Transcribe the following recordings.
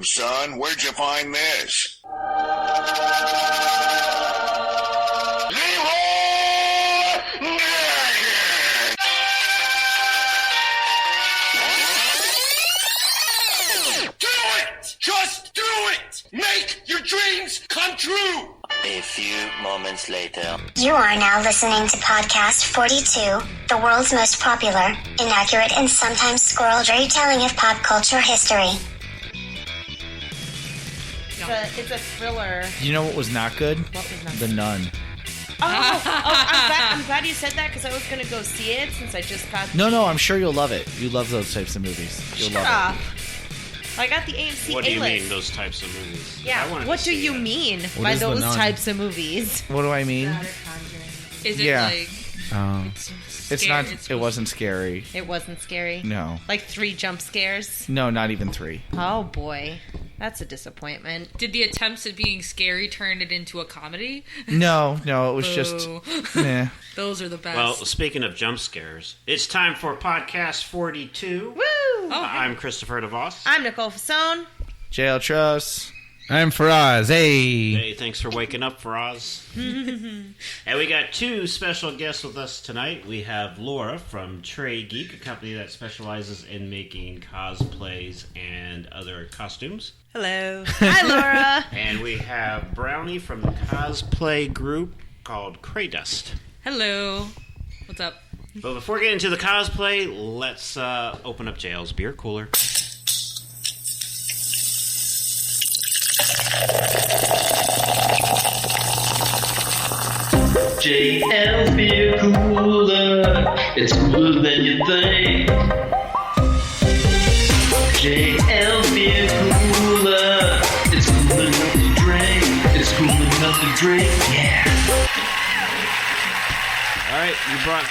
son. Where'd you find this? Just do it! Make your dreams come true! A few moments later. You are now listening to Podcast 42, the world's most popular, inaccurate, and sometimes squirreled retelling of pop culture history. It's a thriller. You know what was not good? What was not The Nun. I'm glad you said that because I was going to go see it since I just got... No, I'm sure you'll love it. You love those types of movies. You'll love it. I got the AMC What do you A-list. mean, those types of movies? Yeah, what do you mean by those types of movies? What do I mean? Is it like... It's not... It wasn't scary. It wasn't scary? No. Like 3 jump scares? No, not even 3. Oh, boy. That's a disappointment. Did the attempts at being scary turn it into a comedy? No, it was just... Meh. Those are the best. Well, speaking of jump scares, it's time for Podcast 42. Woo! I'm Christopher DeVos. I'm Nicole Fasone. JL Truss. I'm Faraz. Hey. Hey, thanks for waking up, Faraz. And we got 2 special guests with us tonight. We have Laura from treGeek, a company that specializes in making cosplays and other costumes. Hello. Hi, Laura. And we have Brownie from the cosplay group called CrayDust. Hello. What's up? But before getting into the cosplay, let's open up JL's beer cooler. JL's beer cooler, it's cooler than you think. JL's beer cooler, it's cool enough to drink. It's cool enough to drink, yeah. Alright, you brought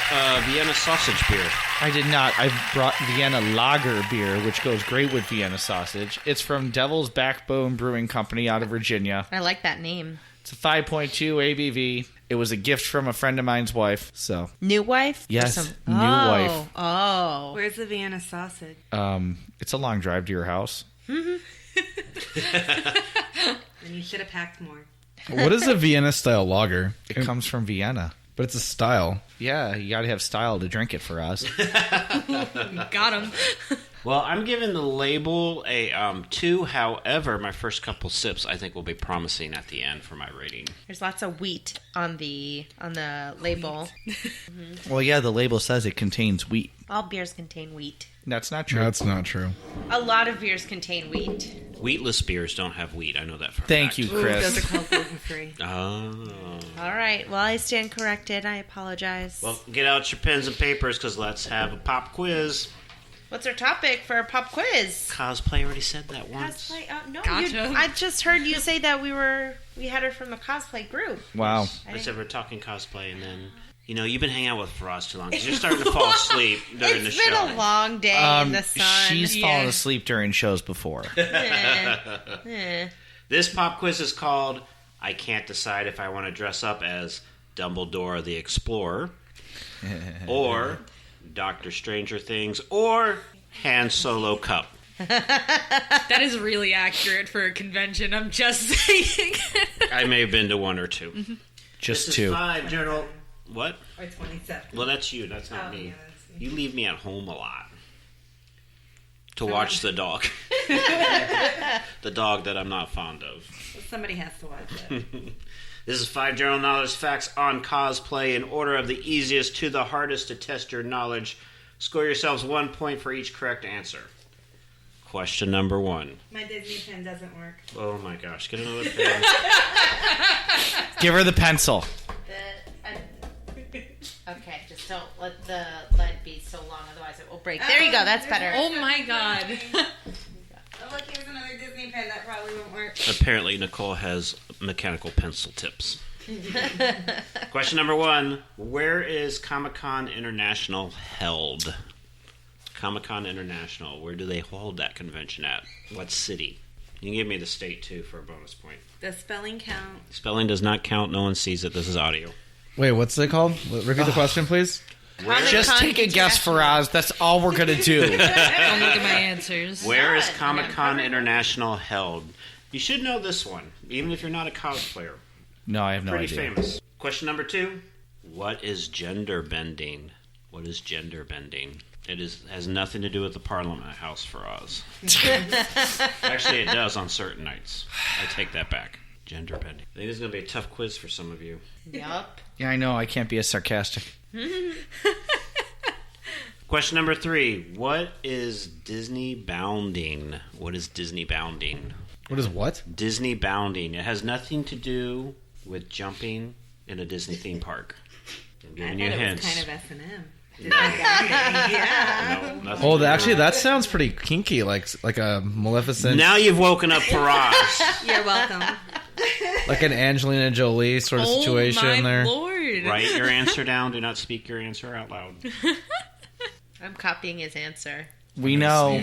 Vienna sausage beer. I did not. I brought Vienna Lager beer, which goes great with Vienna sausage. It's from Devil's Backbone Brewing Company out of Virginia. I like that name. It's a 5.2 ABV. It was a gift from a friend of mine's wife, so... New wife? Yes, new wife. Oh. Where's the Vienna sausage? It's a long drive to your house. Then you should have packed more. What is a Vienna-style lager? It comes from Vienna. But it's a style. Yeah, you gotta have style to drink it for us. Got him. Well, I'm giving the label a 2. However, my first couple sips I think will be promising at the end for my rating. There's lots of wheat on the label. Well, yeah, the label says it contains wheat. All beers contain wheat. That's not true. That's not true. A lot of beers contain wheat. Wheatless beers don't have wheat. I know that for a Thank fact. you, Chris. Those are called gluten-free. Oh. All right. Well, I stand corrected. I apologize. Well, get out your pens and papers because let's have a pop quiz. What's our topic for a pop quiz? Cosplay already said that once. Cosplay? No, Gotcha. I just heard you say that we had her from the cosplay group. Wow. I said we're talking cosplay, and then, you've been hanging out with Faraz too long because you're starting to fall asleep during the show. It's been a long day in the sun. She's fallen asleep during shows before. This pop quiz is called I Can't Decide If I Want to Dress Up as Dumbledore the Explorer, or Dr. Stranger Things, or Han Solo Cup. That is really accurate for a convention. I'm just saying. I may have been to 1 or 2. Mm-hmm. Just this 2. Is 5 general. What? Or 27. Well, that's you. That's not me. Yeah, that's me. You leave me at home a lot to watch the dog. The dog that I'm not fond of. Somebody has to watch it. This is 5 general knowledge facts on cosplay in order of the easiest to the hardest to test your knowledge. Score yourselves 1 point for each correct answer. Question number 1. My Disney pen doesn't work. Oh my gosh, get another pen. Give her the pencil. Okay, just don't let the lead be so long, otherwise it will break. There you go, that's better. Oh my god. Oh, look, here's another Disney pen that probably won't work. Apparently, Nicole has mechanical pencil tips. Question number 1. Where is Comic-Con International held? Comic-Con International. Where do they hold that convention at? What city? You can give me the state, too, for a bonus point. Does spelling count? Spelling does not count. No one sees it. This is audio. Wait, what's it called? Repeat the question, please. Just take a guess, Faraz. That's all we're gonna do. Don't look at my answers. Where is Comic-Con International held? You should know this one, even if you're not a cosplayer. No, I have no Pretty idea. famous. Question number 2. What is gender bending? What is gender bending? Has nothing to do with the Parliament House for Oz. Actually, it does on certain nights. I take that back. Gender bending. I think this is going to be a tough quiz for some of you. Yup. Yeah, I know. I can't be as sarcastic. Question number 3. What is Disney bounding? What is Disney bounding? What is what? Disney bounding. It has nothing to do with jumping in a Disney theme park. I'm giving you hints. Kind of S&M. Yeah. No, nothing Oh, to do actually, with that sounds pretty kinky, like a Maleficent, Now you've woken up Faraz. You're welcome. like an Angelina Jolie sort of situation oh my there. Lord. Write your answer down. Do not speak your answer out loud. I'm copying his answer. We know.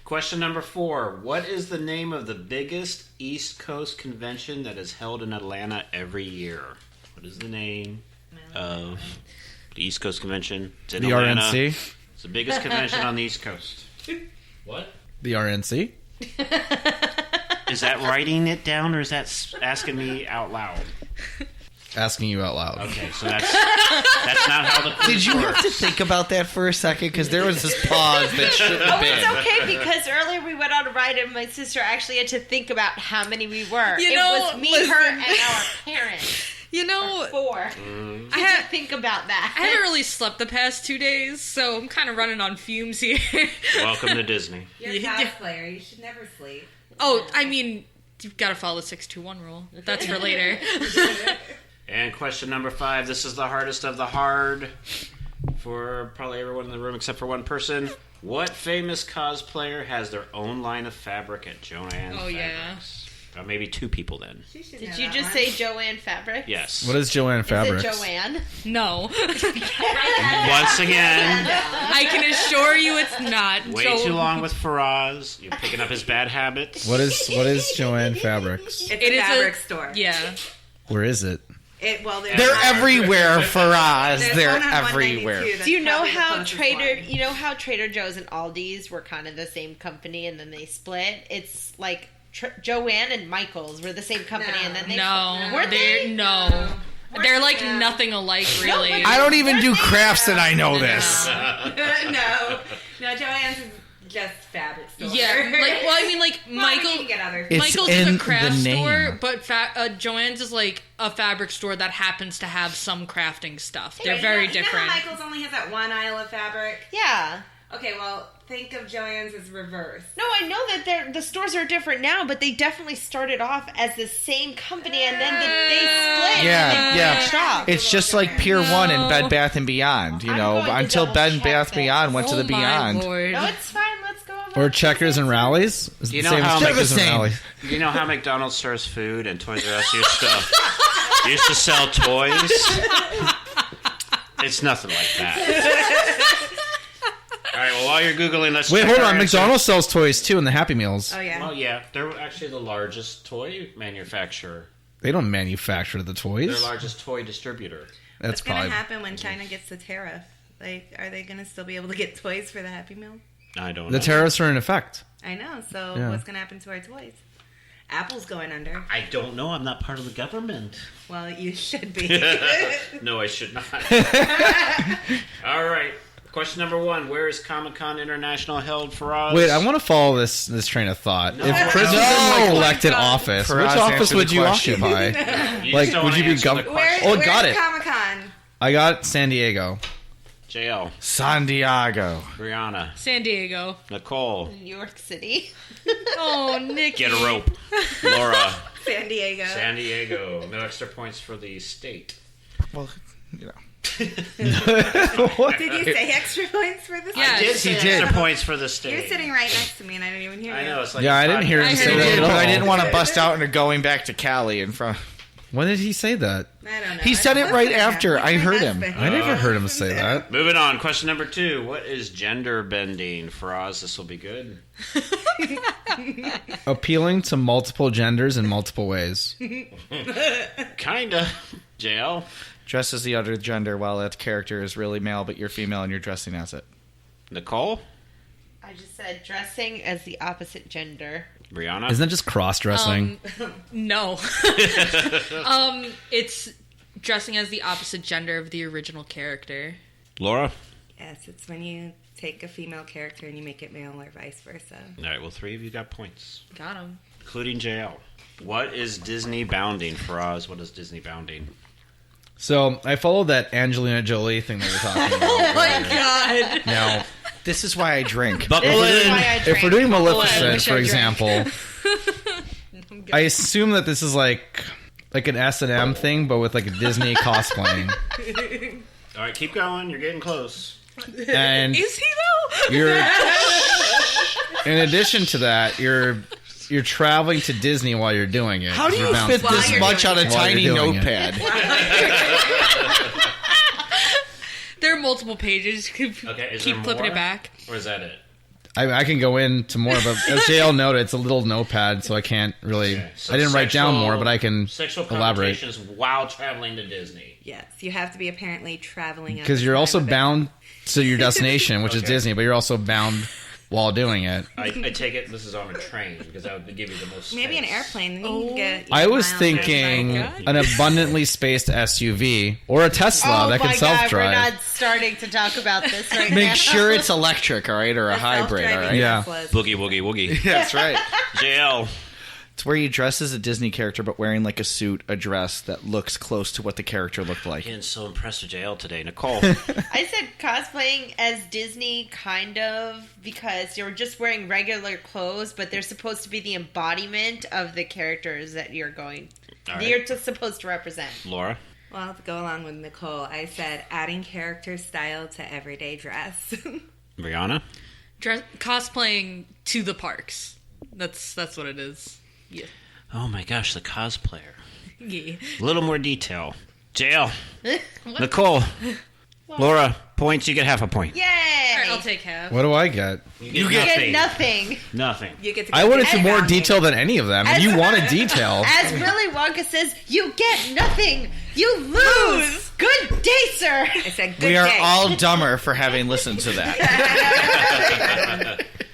Question number 4. What is the name of the biggest East Coast convention that is held in Atlanta every year? What is the name of the East Coast convention? It's in The Atlanta. RNC? It's the biggest convention on the East Coast. What? The RNC? Is that writing it down or is that asking me out loud? Asking you out loud. Okay, so that's not how the quiz Did you works. have to think about that for a second? Because there was this pause that shouldn't have Oh, been. it's okay because earlier we went on a ride and my sister actually had to think about how many we were. You it know, was me, listen. her, and our parents. You know, 4. I had Think about that. I haven't really slept the past 2 days, so I'm kind of running on fumes here. Welcome to Disney. You're a cosplayer. You should never sleep. Oh, I mean, you've got to follow the 621 rule. That's for later. And question number 5. This is the hardest of the hard for probably everyone in the room except for one person. What famous cosplayer has their own line of fabric at Joanne Oh, yeah. Fabrics? Maybe 2 people then. Did you just say Joanne Fabrics? Yes. What is Joanne Fabrics? Is it Joanne? No. Once again, I can assure you it's not. way too long with Faraz. You're picking up his bad habits. What is Joanne Fabrics? It's It a is fabric store. Yeah. Where is it? They're everywhere, Faraz. There's They're one on 192 everywhere. that's Do you know probably the how closest one. Trader Joe's and Aldi's were kind of the same company and then they split? It's like Joanne and Michael's were the same company and then they No. Weren't they? No. They're like nothing alike, really. I don't even do crafts and I know this. no, Joanne's is just fabric store. Yeah, like Well, Michael. you can get other It's Michael's in is a craft the name. store, but Joann's is like a fabric store that happens to have some crafting stuff. They're very different. You know how Michael's only has that one aisle of fabric? Yeah. Okay, well, think of Joanne's as reverse. No, I know that the stores are different now, but they definitely started off as the same company and then they split. Yeah, and yeah. branched off. It's just like Pier 1 and Bed Bath & Beyond, you know, going to until double Bed check Bath this. Beyond went to the Oh my Beyond. Lord. No, it's fine. Let's go over Or Checkers and Rallies? Is it You the know same how as Checkers and same. Rallies? You know how McDonald's serves food and Toys R Us used to sell toys? It's nothing like that. All right, well, while you're Googling, let's Wait, check hold our on. answer. McDonald's sells toys too in the Happy Meals. Oh, yeah. Well, yeah, they're actually the largest toy manufacturer. They don't manufacture the Their toys. largest toy distributor. That's What's going probably. to happen when China gets the tariff? Like, are they going to still be able to get toys for the Happy Meal? I don't know. The tariffs are in effect. I know. So Yeah. what's going to happen to our toys? Apple's going under. I don't know. I'm not part of the government. Well, you should be. No, I should not. All right. Question number 1. Where is Comic-Con International held, Faraz? Wait, I want to follow this train of thought. No. If Chris was in like elected office, Faraz, which office answer would the you question. occupy? You like, just don't would you wanna be answer the gov- question. Oh, got it. Comic-Con? I got San Diego. JL, San Diego. Brianna, San Diego. Nicole, New York City. Oh, Nikki. get a rope. Laura, San Diego. San Diego. No extra points for the state. Well, you know. What? Did you say extra points for this? Yeah, I did say he did. extra points for the state. You're sitting right next to me, and I didn't even hear you. I know. It's like Yeah, I didn't hear him I say heard that it. at But all. I didn't want to bust out into going back to Cali in front. When did he say that? I don't know. He said it right after. I heard him. I never heard him say that. Moving on. Question number 2. What is gender bending? Faraz, this will be good. Appealing to multiple genders in multiple ways. Kinda. JL. Dress as the other gender while that character is really male, but you're female and you're dressing as it. Nicole? I just said dressing as the opposite gender. Brianna? Isn't that just cross-dressing? No. It's dressing as the opposite gender of the original character. Laura? Yes, it's when you take a female character and you make it male or vice versa. All right, well, 3 of you got points, Got him. including JL. What is Disney bounding? Faraz, what is Disney bounding? So I followed that Angelina Jolie thing that you're talking about. Oh my god. Now, This is why I drink. Buckle This is in! why I if drink. we're doing I Maleficent, wish for I drank. example, I assume that this is like an S&M thing, but with like a Disney cosplaying. All right, keep going. You're getting close. And Is he though? you're, in addition to that, you're traveling to Disney while you're doing it. How do You're you bouncing- fit this much on a While tiny you're doing it. notepad? There are multiple pages. Keep Okay, is keep there flipping more? it back. Or is that it? I can go into more, but as JL noted, it's a little notepad, so I can't really. Okay, so I didn't write down sexual- more, but I can Sexual elaborate. connotations while traveling to Disney. Yes, you have to be apparently traveling. at Because the you're time also of it. bound to your destination, which is Okay. Disney, but you're also bound while doing it. I take it this is on a train because that would give you the most Maybe an space. airplane. Then you can get. I was miles thinking outside. an abundantly spaced SUV or a Tesla Oh that my can god, we're self-drive. not starting to talk about this right now. Make sure it's electric, all right, or a hybrid, all Self-driving right? Yeah. Teslas. Boogie, woogie, woogie. That's right. JL. It's where you dress as a Disney character, but wearing like a suit, a dress that looks close to what the character looked like. Getting so impressed with JL today. Nicole. I said cosplaying as Disney, kind of, because you're just wearing regular clothes, but they're supposed to be the embodiment of the characters that you're going. All right. You're just supposed to represent. Laura. Well, to go along with Nicole, I said adding character style to everyday dress. Brianna. Cosplaying to the parks. That's what it is. Yeah. Oh my gosh, the cosplayer. Yeah. A little more detail. JL. Nicole. Laura. Points. You get half a point. Yay! All right, I'll take half. What do I get? You get nothing. Nothing. You get to I go wanted to to more Disney. detail than any of them, and you wanted detail. As Willy Wonka says, you get nothing. You lose. Good day, sir. I said good We are day. all dumber for having listened to that.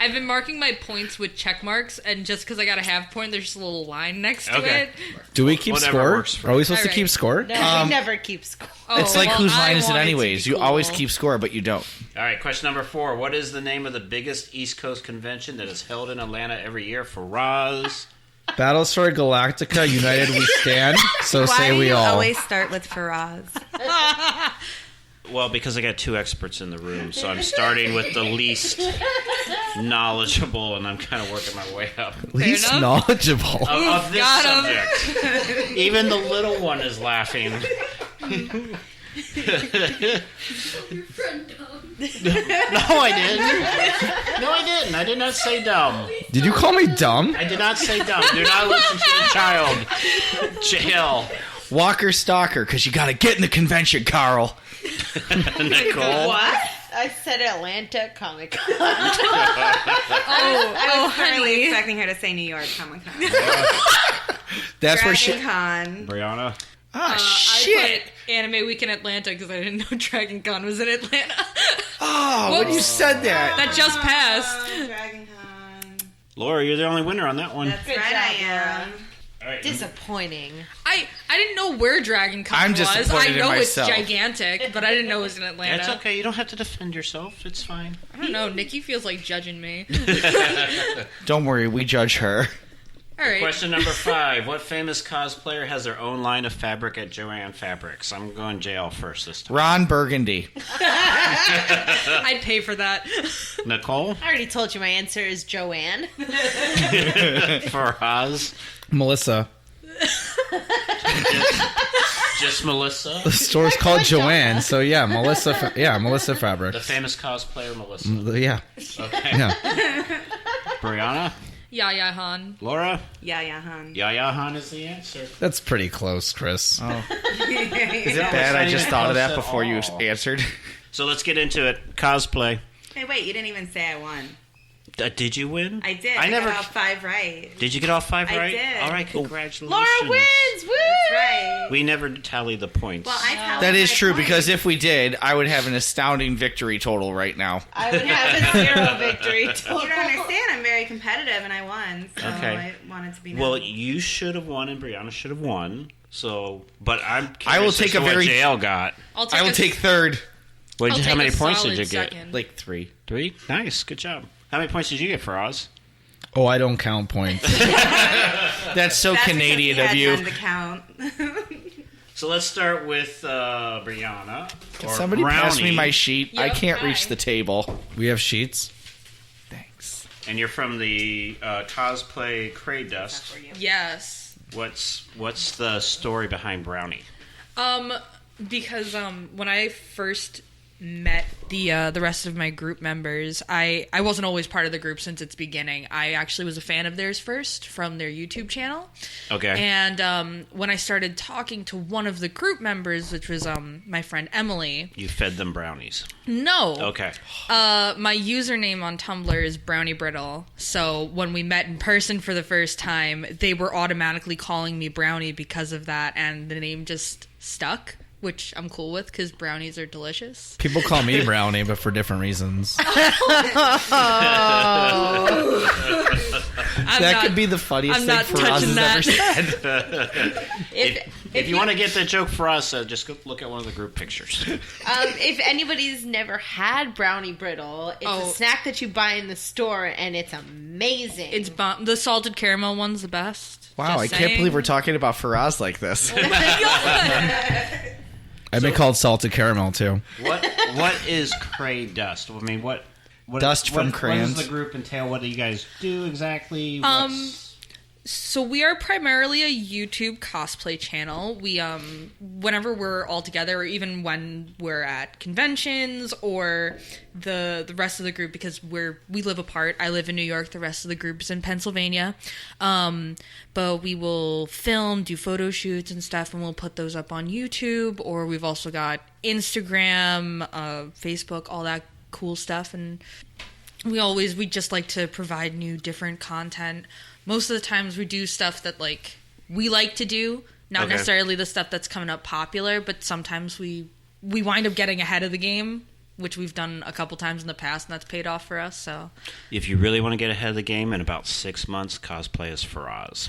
I've been marking my points with check marks, and just because I got a half point, there's just a little line next to Okay. it. Do we keep Whatever score? works for Are we supposed to All keep right. score? No, we never keep score. Oh, It's like, well, whose I line is it wanted to anyways? be You always cool. keep score, but you don't. All right, question number 4. What is the name of the biggest East Coast convention that is held in Atlanta every year for Roz? Battlestar Galactica, United We Stand. So Why say do we you all. always start with Faraz? Well, because I got 2 experts in the room, so I'm starting with the least knowledgeable, and I'm kind of working my way up. Least enough. knowledgeable. Of this Got 'em. subject. Even the little one is laughing. No, I didn't. No, I didn't. I did not say dumb. Did you call me dumb? I did not say dumb. Do not listen to the child. JL. Walker Stalker, because you got to get in the convention, Carl. Nicole. What? I said Atlanta Comic Con. I was currently honey. expecting her to say New York Comic Con. That's where Dragon she. Con. Brianna. Ah, I shit. put Anime Week in Atlanta because I didn't know Dragon Con was in Atlanta. Oh, when you said that. That just passed. Dragon Con. Laura, you're the only winner on that one. That's Good right, job, I am. All right. Disappointing. I didn't know where Dragon Con I'm was. disappointed I in know myself. it's gigantic, but I didn't know it was in Atlanta. That's okay. You don't have to defend yourself. It's fine. I don't know. Nikki feels like judging me. Don't worry, we judge her. All right. Question number 5. What famous cosplayer has their own line of fabric at Joann Fabrics? I'm going JL first this time. Ron Burgundy. I'd pay for that. Nicole? I already told you my answer is Joanne. Faraz? Melissa. Just Melissa? The store's called Joanne, so yeah, Melissa. Melissa Fabric. The famous cosplayer Melissa. Yeah. Okay. Yeah. Brianna? Yaya Han. Laura? Yaya Han. Yaya Han is the answer. That's pretty close, Chris. Is it bad? I just thought of that before you answered. So let's get into it. Cosplay. Hey, wait, you didn't even say I won. Did you win? I did. I never got all 5 right. Did you get all 5 I right? did. All right, congratulations. Laura wins! Woo! That's right. We never tally the points. Well, I tallied That is my true, points. because if we did, I would have an astounding victory total right now. I would have a 0 victory total. You don't understand. I'm very competitive, and I won. So Okay. I wanted to be known. Well, you should have won, and Brianna should have won. So, but I'm curious I will as take to a what very- JL got. I will take third. How many points did you get? Like 3. 3? Nice, good job. How many points did you get, Faraz? Oh, I don't count points. That's so That's Canadian because of he you. had none to count. So let's start with Brianna. Can or somebody pass me Brownie. my sheet? I can't reach the table. We have sheets. Thanks. And you're from the Cosplay CrayDust. Yes. What's the story behind Brownie? Because when I first met the rest of my group members, I wasn't always part of the group since its beginning. I actually was a fan of theirs first from their YouTube channel. Okay. And when I started talking to one of the group members, which was my friend Emily. You fed them brownies. No. Okay. My username on Tumblr is BrownieBrittle. So when we met in person for the first time, they were automatically calling me Brownie because of that, and the name just stuck, which I'm cool with because brownies are delicious. People call me Brownie, but for different reasons. That could be the funniest thing Faraz has ever said. If you want to get that joke for us, just go look at one of the group pictures. If anybody's never had Brownie Brittle, it's a snack that you buy in the store, and it's amazing. It's the salted caramel one's the best. Wow, I can't believe we're talking about Faraz like this. I've been called salted caramel too. What is CrayDust? I mean, what Dust from what crayons. does the group entail? What do you guys do exactly? So we are primarily a YouTube cosplay channel. We whenever we're all together, or even when we're at conventions, or the rest of the group, because we live apart. I live in New York. The rest of the group is in Pennsylvania. But we will film, do photo shoots and stuff, and we'll put those up on YouTube. Or we've also got Instagram, Facebook, all that cool stuff. And we just like to provide new, different content. Most of the times we do stuff that like we like to do, not necessarily the stuff that's coming up popular, but sometimes we wind up getting ahead of the game, which we've done a couple times in the past, and that's paid off for us. So If you really want to get ahead of the game, in about 6 months, cosplay as Faraz.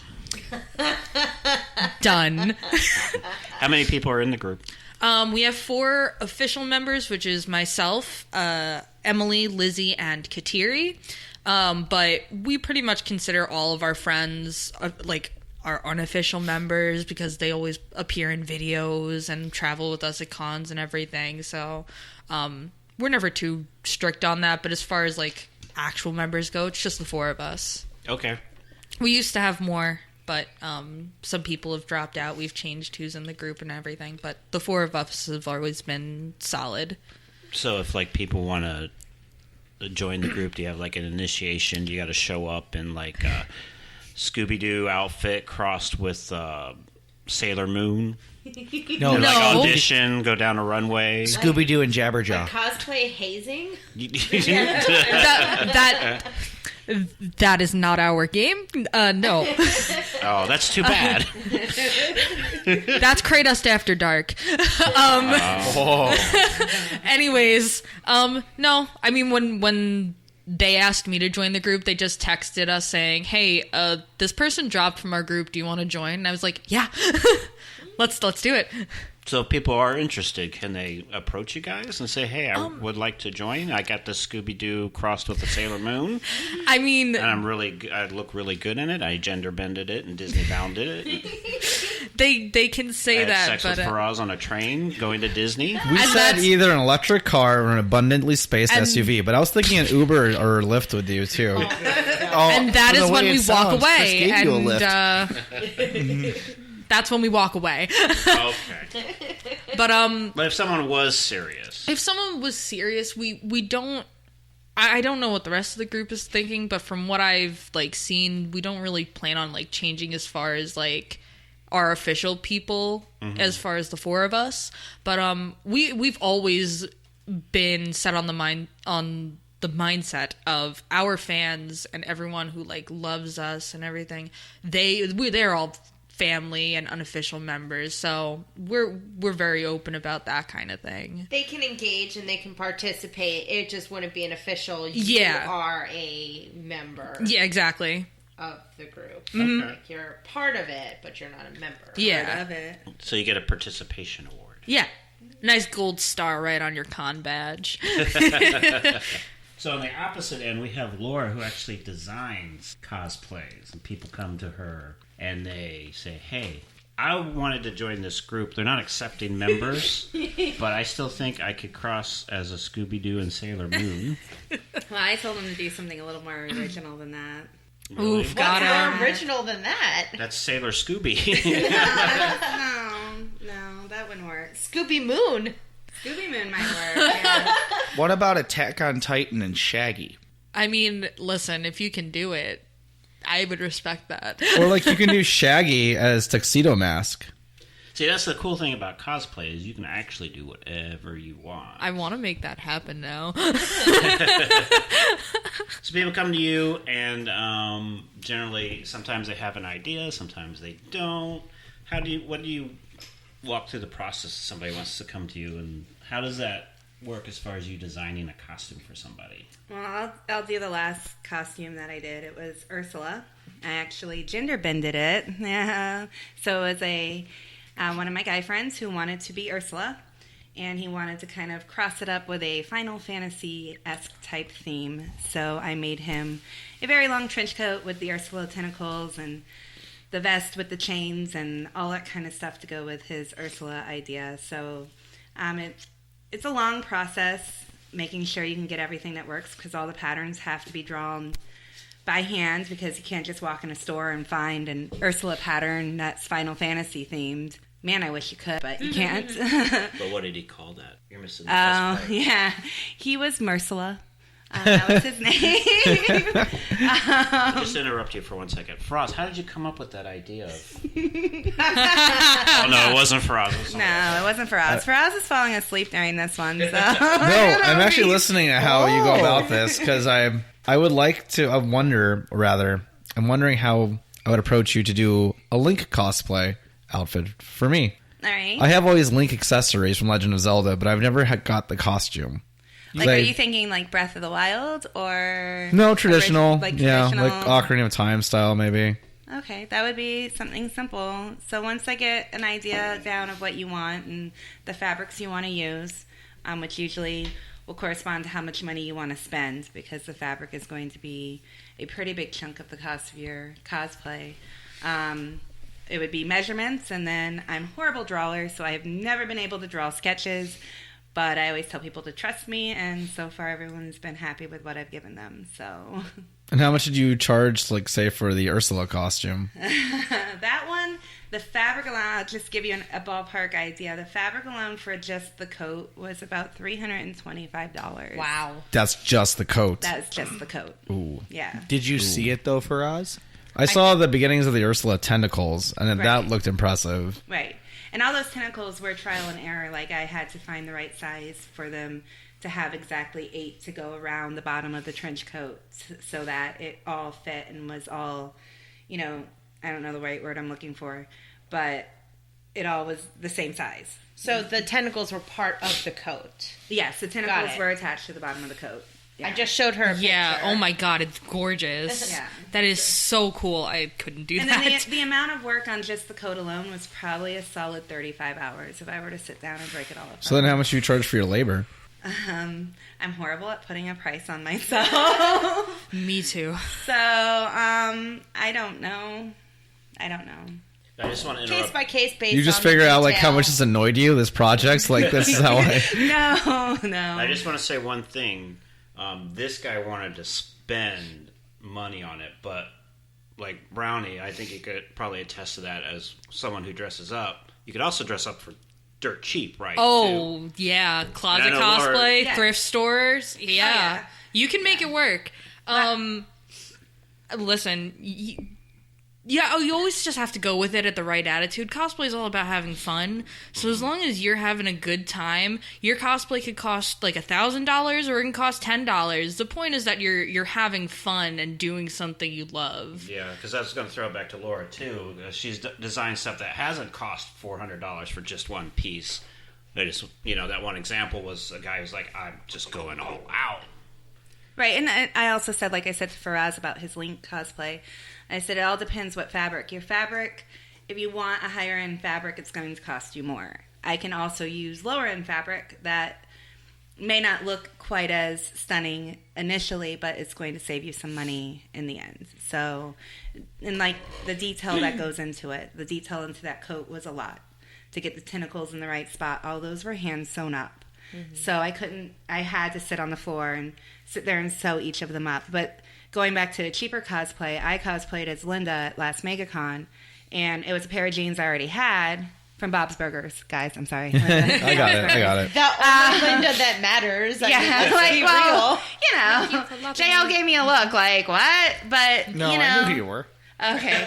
done. How many people are in the group? We have 4 official members, which is myself, Emily, Lizzie, and Kateri. But we pretty much consider all of our friends like our unofficial members because they always appear in videos and travel with us at cons and everything. So we're never too strict on that. But as far as like actual members go, it's just the 4 of us. Okay. We used to have more, but some people have dropped out. We've changed who's in the group and everything. But the 4 of us have always been solid. So if like people want to join the group, do you have like an initiation? Do you got to show up in like a Scooby-Doo outfit crossed with Sailor Moon? No, like audition, go down a runway. Scooby-Doo and Jabberjaw. Cosplay hazing? That is not our game. No. Oh, that's too bad. That's CrayDust After Dark. Anyways, no. I mean, when they asked me to join the group, they just texted us saying, "Hey, this person dropped from our group. Do you want to join?" And I was like, "Yeah, let's do it." So if people are interested, can they approach you guys and say, "Hey, I would like to join. I got the Scooby-Doo crossed with the Sailor Moon. I mean, and I look really good in it. I gender bended it and Disney bounded it. They can say I had that, sex but with Faraz on a train going to Disney. We said either an electric car or an abundantly spaced And- SUV, but I was thinking an Uber or Lyft with you too. and that is when we walk away, and that's when we walk away. Okay. But if someone was serious, we don't. I don't know what the rest of the group is thinking, but from what I've like seen, we don't really plan on like changing as far as like our official people, as far as the 4 of us. But we've always been set on mindset of our fans and everyone who like loves us and everything. They're all family and unofficial members, so we're very open about that kind of thing. They can engage and they can participate. It just wouldn't be an official. You are a member. Yeah, exactly. Of the group. Mm-hmm. Like you're part of it, but you're not a member. Yeah. Part of it. So you get a participation award. Yeah. Nice gold star right on your con badge. So on the opposite end, we have Laura, who actually designs cosplays. And people come to her and they say, hey, I wanted to join this group. They're not accepting members, but I still think I could cross as a Scooby-Doo and Sailor Moon. Well, I told them to do something a little more original than that. Really? Oof, got What's him. more original than that? That's Sailor Scooby. No, that wouldn't work. Scooby Moon. Scooby Moon might work. Yeah. What about Attack on Titan and Shaggy? I mean, listen, if you can do it, I would respect that. Or like you can do Shaggy as Tuxedo Mask. See, that's the cool thing about cosplay is you can actually do whatever you want. I want to make that happen now. So people come to you, and generally, sometimes they have an idea, sometimes they don't. What do you walk through the process? If somebody wants to come to you, and how does that work as far as you designing a costume for somebody? Well, I'll do the last costume that I did. It was Ursula. I actually gender bended it. Yeah. So it was one of my guy friends who wanted to be Ursula, and he wanted to kind of cross it up with a Final Fantasy-esque type theme. So I made him a very long trench coat with the Ursula tentacles and the vest with the chains and all that kind of stuff to go with his Ursula idea. So it's a long process making sure you can get everything that works because all the patterns have to be drawn by hand because you can't just walk in a store and find an Ursula pattern that's Final Fantasy themed. Man, I wish you could, but you can't. But what did he call that? You're missing the best part. Yeah. He was Mersula. That was his name. Just to interrupt you for 1 second. Faraz, how did you come up with that idea of... Oh, no, it wasn't Faraz. No, it wasn't Faraz. Faraz is falling asleep during this one. So. No, I'm actually listening to how you go about this because I would like to. I'm wondering how I would approach you to do a Link cosplay outfit for me. All right. I have all these Link accessories from Legend of Zelda, but I've never got the costume. Like, are you thinking like Breath of the Wild or no traditional? Traditional? Like Ocarina of Time style, maybe. Okay, that would be something simple. So once I get an idea down of what you want and the fabrics you want to use, which usually will correspond to how much money you want to spend because the fabric is going to be a pretty big chunk of the cost of your cosplay. It would be measurements, and then I'm a horrible drawer, so I have never been able to draw sketches, but I always tell people to trust me, and so far everyone's been happy with what I've given them, so... And how much did you charge, like, say, for the Ursula costume? That one, the fabric alone, I'll just give you a ballpark idea. The fabric alone for just the coat was about $325. Wow. That's just the coat. That's just the coat. Ooh. Yeah. Did you see it, though, Faraz? I saw the beginnings of the Ursula tentacles, and that looked impressive. Right. And all those tentacles were trial and error. Like, I had to find the right size for them to have exactly 8 to go around the bottom of the trench coat so that it all fit and was all, I don't know the right word I'm looking for, but it all was the same size. So the tentacles were part of the coat. Yes, the tentacles were attached to the bottom of the coat. Yeah. I just showed her a picture. Yeah, oh my god, it's gorgeous. Yeah. That is so cool. I couldn't do and that. And then the amount of work on just the coat alone was probably a solid 35 hours if I were to sit down and break it all apart. So then how much do you charge for your labor? I'm horrible at putting a price on myself. Me too. So, I don't know. I just want to interrupt. Case by case basis. You just figure out, like, how much this annoyed you, this project? Like, this is how No. I just want to say one thing. This guy wanted to spend money on it, but like Brownie, I think he could probably attest to that as someone who dresses up. You could also dress up for dirt cheap, right? Oh, too. Yeah. Closet cosplay, Laura, thrift stores. Yeah. Oh, yeah. You can make it work. Listen, Yeah, you always just have to go with it at the right attitude. Cosplay is all about having fun. So as long as you're having a good time, your cosplay could cost like $1,000 or it can cost $10. The point is that you're having fun and doing something you love. Yeah, because I was going to throw it back to Laura, too. She's designed stuff that hasn't cost $400 for just one piece. I just, that one example was a guy who's like, I'm just going all out. Right, and I also said, like I said to Faraz about his Link cosplay, I said it all depends what fabric. Your fabric, if you want a higher end fabric, it's going to cost you more. I can also use lower end fabric that may not look quite as stunning initially, but it's going to save you some money in the end. So, and like the detail that goes into it, the detail into that coat was a lot. To get the tentacles in the right spot, all those were hand sewn up. Mm-hmm. So I had to sit on the floor and sit there and sew each of them up. But going back to a cheaper cosplay, I cosplayed as Linda at last MegaCon, and it was a pair of jeans I already had from Bob's Burgers. Guys, I'm sorry. Linda, I got it. The only Linda that matters. JL gave me a look like, what? But, No, I knew who you were. Okay.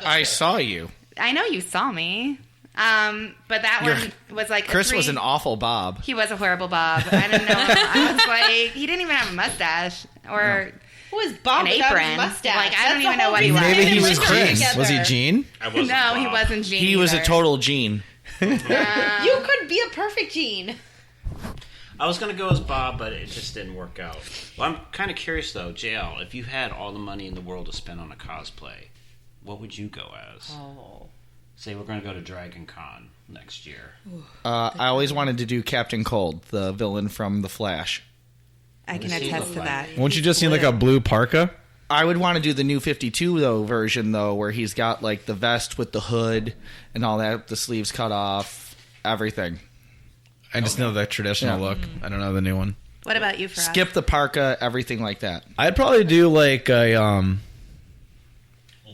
I saw you. I know you saw me. But that one was like Chris was an awful Bob. He was a horrible Bob. I didn't know him. I was like, he didn't even have a mustache or Who was Bob an without apron. his mustache? Like, I don't That's even the know what whole he was. Maybe he reason was they were Gene. together. Was he Gene? I wasn't No, Bob. he wasn't Gene. He was a either. total Gene. You could be a perfect Gene. I was going to go as Bob, but it just didn't work out. Well, I'm kind of curious, though, JL, if you had all the money in the world to spend on a cosplay, what would you go as? Oh. Say we're going to go to Dragon Con next year. I always wanted to do Captain Cold, the villain from The Flash. I can What does he attest look to like? that. Won't you just need like a blue parka? I would want to do the new 52 version where he's got like the vest with the hood and all that, the sleeves cut off, everything. I just know the traditional look. I don't know the new one. What about you, Faraz? Skip the parka, everything like that. I'd probably do like a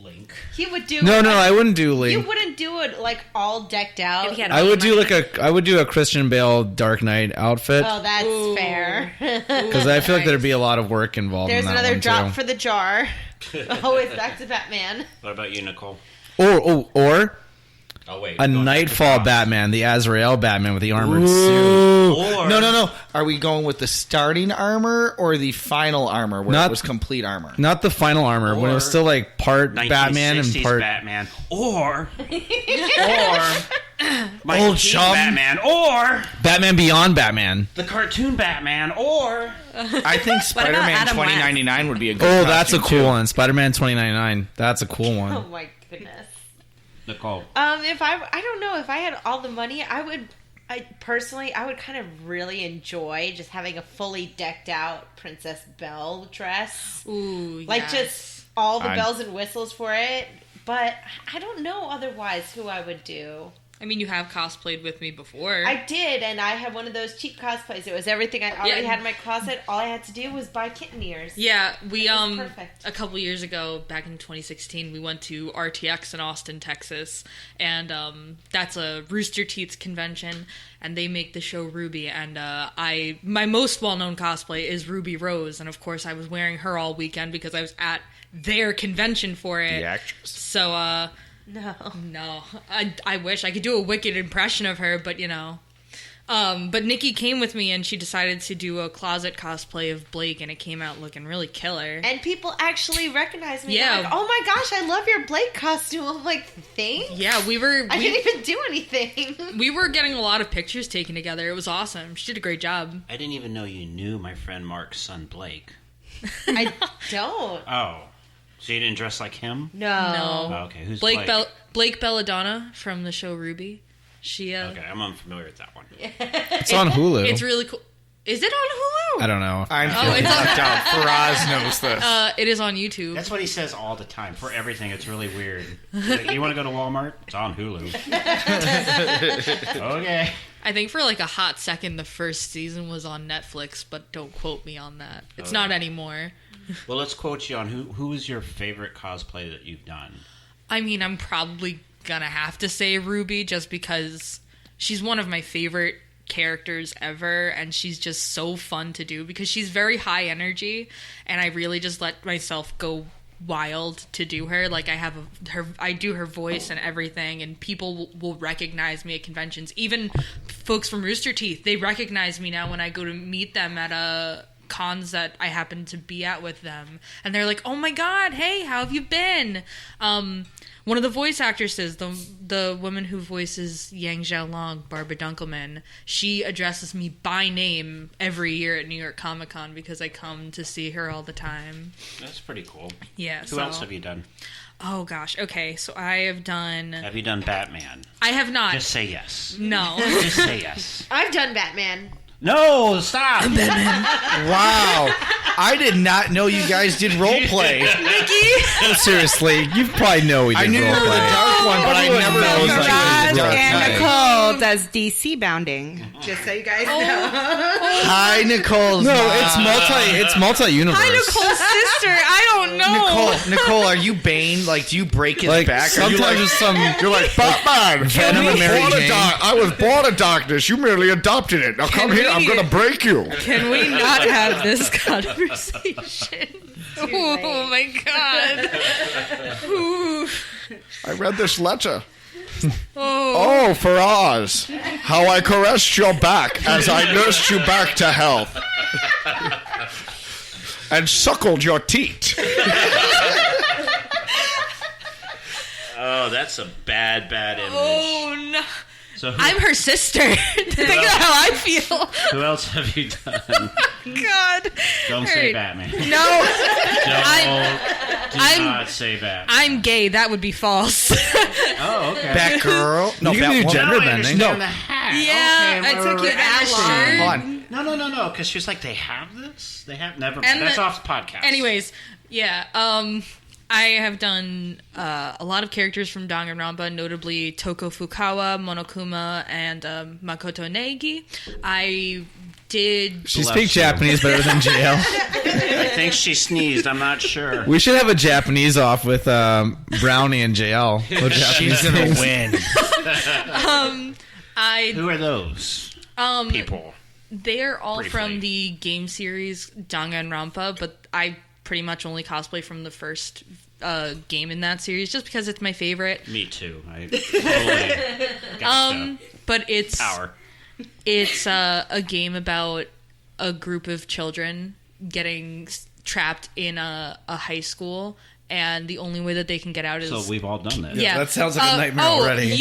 Link. He would do. No, I wouldn't do You Link. wouldn't do it like all decked out. If he had I would do money. I would do a Christian Bale Dark Knight outfit Oh, that's fair. because I feel like there'd be a lot of work involved There's in that another one drop too. for the jar. Always back to Batman. What about you, Nicole? Or Oh, wait. a going back to Nightfall Bob. Batman, the Azrael Batman with the armored suit. Or No. Are we going with the starting armor or the final armor where Not- it was complete armor? Not the final armor when it was Or still like part Batman and 1960s part Batman, or Michael Old Keaton chum. Batman, or Batman Beyond Batman. the cartoon Batman, or I think Spider-Man Adam West? 2099 would be a good Oh, that's a costume, cool too. one. Spider-Man 2099. That's a cool Oh one. my goodness. Nicole. If I don't know, if I had all the money, I would kind of really enjoy just having a fully decked out Princess Belle dress. Ooh, Like yes. just all the I'm- bells and whistles for it. But I don't know otherwise who I would do. I mean, you have cosplayed with me before. I did, and I had one of those cheap cosplays. It was everything I already Yeah. had in my closet. All I had to do was buy kitten ears. Yeah, we It was perfect. a couple years ago, back in 2016, we went to RTX in Austin, Texas, and that's a Rooster Teeth's convention, and they make the show Ruby, and my most well-known cosplay is Ruby Rose, and of course I was wearing her all weekend because I was at their convention for it. The actress. So no, I wish I could do a wicked impression of her, but but Nikki came with me and she decided to do a closet cosplay of Blake, and it came out looking really killer. And people actually recognized me. Yeah. They're like, oh my gosh, I love your Blake costume. I'm like, thanks? Yeah, I didn't even do anything. we were getting a lot of pictures taken together. It was awesome. She did a great job. I didn't even know you knew my friend Mark's son Blake. I don't. Oh. So you didn't dress like him? No. Oh, okay. Who's Blake? Blake Belladonna from the show Ruby. She Okay, I'm unfamiliar with that one. It's on Hulu. It's really cool. Is it on Hulu? I don't know. I'm Oh, feeling it's on- left out. Faraz knows this. It is on YouTube. That's what he says all the time. For everything, it's really weird. Like, you want to go to Walmart? It's on Hulu. Okay. I think for like a hot second, the first season was on Netflix, but don't quote me on that. It's not anymore. Well, let's quote you on who is your favorite cosplay that you've done? I mean, I'm probably gonna have to say Ruby just because she's one of my favorite characters ever, and she's just so fun to do because she's very high energy, and I really just let myself go wild to do her. Like I do her voice and everything, and people will recognize me at conventions. Even folks from Rooster Teeth, they recognize me now when I go to meet them at cons that I happen to be at with them, and they're like, "Oh my god, hey, how have you been?" One of the voice actresses, the woman who voices Yang Xiaolong, Barbara Dunkelman, she addresses me by name every year at New York Comic Con because I come to see her all the time. That's pretty cool. Yeah. Who else have you done? Oh gosh. Okay, so I have done. Have you done Batman? I have not. Just say yes. No. Just say yes. I've done Batman. No, stop. Wow. I did not know you guys did role play. Nikki? Seriously, you probably know we did I knew role the play. dark one, but I never knows knows like Faraz the dark and knight. Nicole does DC bounding. Just so you guys know. Hi, Nicole's No, mom. it's multi-universe. Hi, Nicole's sister. I don't know. Nicole, are you Bane? Like, do you break his Like back? Are you sometimes like, there's some. You're like, Batman, Venom and Mary Jane. I was born in darkness. You merely adopted it. Now come here. I'm going to break you. Can we not have this conversation? Oh my god. Ooh. I read this letter. Oh. Oh, Faraz, how I caressed your back as I nursed you back to health. And suckled your teat. Oh, that's a bad image. Oh no. So I'm her sister. Think of how I feel. who else have you done? God. Don't say Batman. No. Do not say Batman. I'm gay. That would be false. Oh, okay. Batgirl? No, You can do Batwoman. gender Now I bending. understand No. the hat. Yeah, Okay, I took you that Hold shirt. on. No, because she was like, they have this? They have... Never And That's the- off the podcast. Anyways, yeah. I have done a lot of characters from Danganronpa, notably Toko Fukawa, Monokuma, and Makoto Neigi. I did... She speaks Japanese better than JL. I think she sneezed. I'm not sure. We should have a Japanese off with Brownie and JL. She's going to win. Who are those people? They're all Briefly. from the game series Danganronpa, but I pretty much only cosplay from the first game in that series, just because it's my favorite. Me too. I totally gotcha. But it's Power. It's a game about a group of children getting trapped in a high school, and the only way that they can get out is... So we've all done that. Yeah, that sounds like a nightmare already.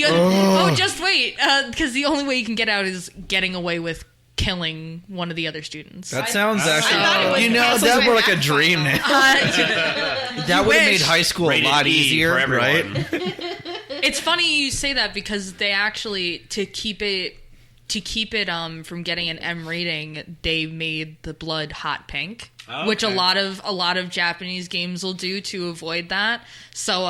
Just wait, because the only way you can get out is getting away with killing one of the other students. That sounds thought it actually. was You know, Castle that's more like a Royale. dream now. That would have made high school Rated a lot E easier, for everyone. right? It's funny you say that because they actually, to keep it from getting an M rating, they made the blood hot pink, which a lot of Japanese games will do to avoid that. So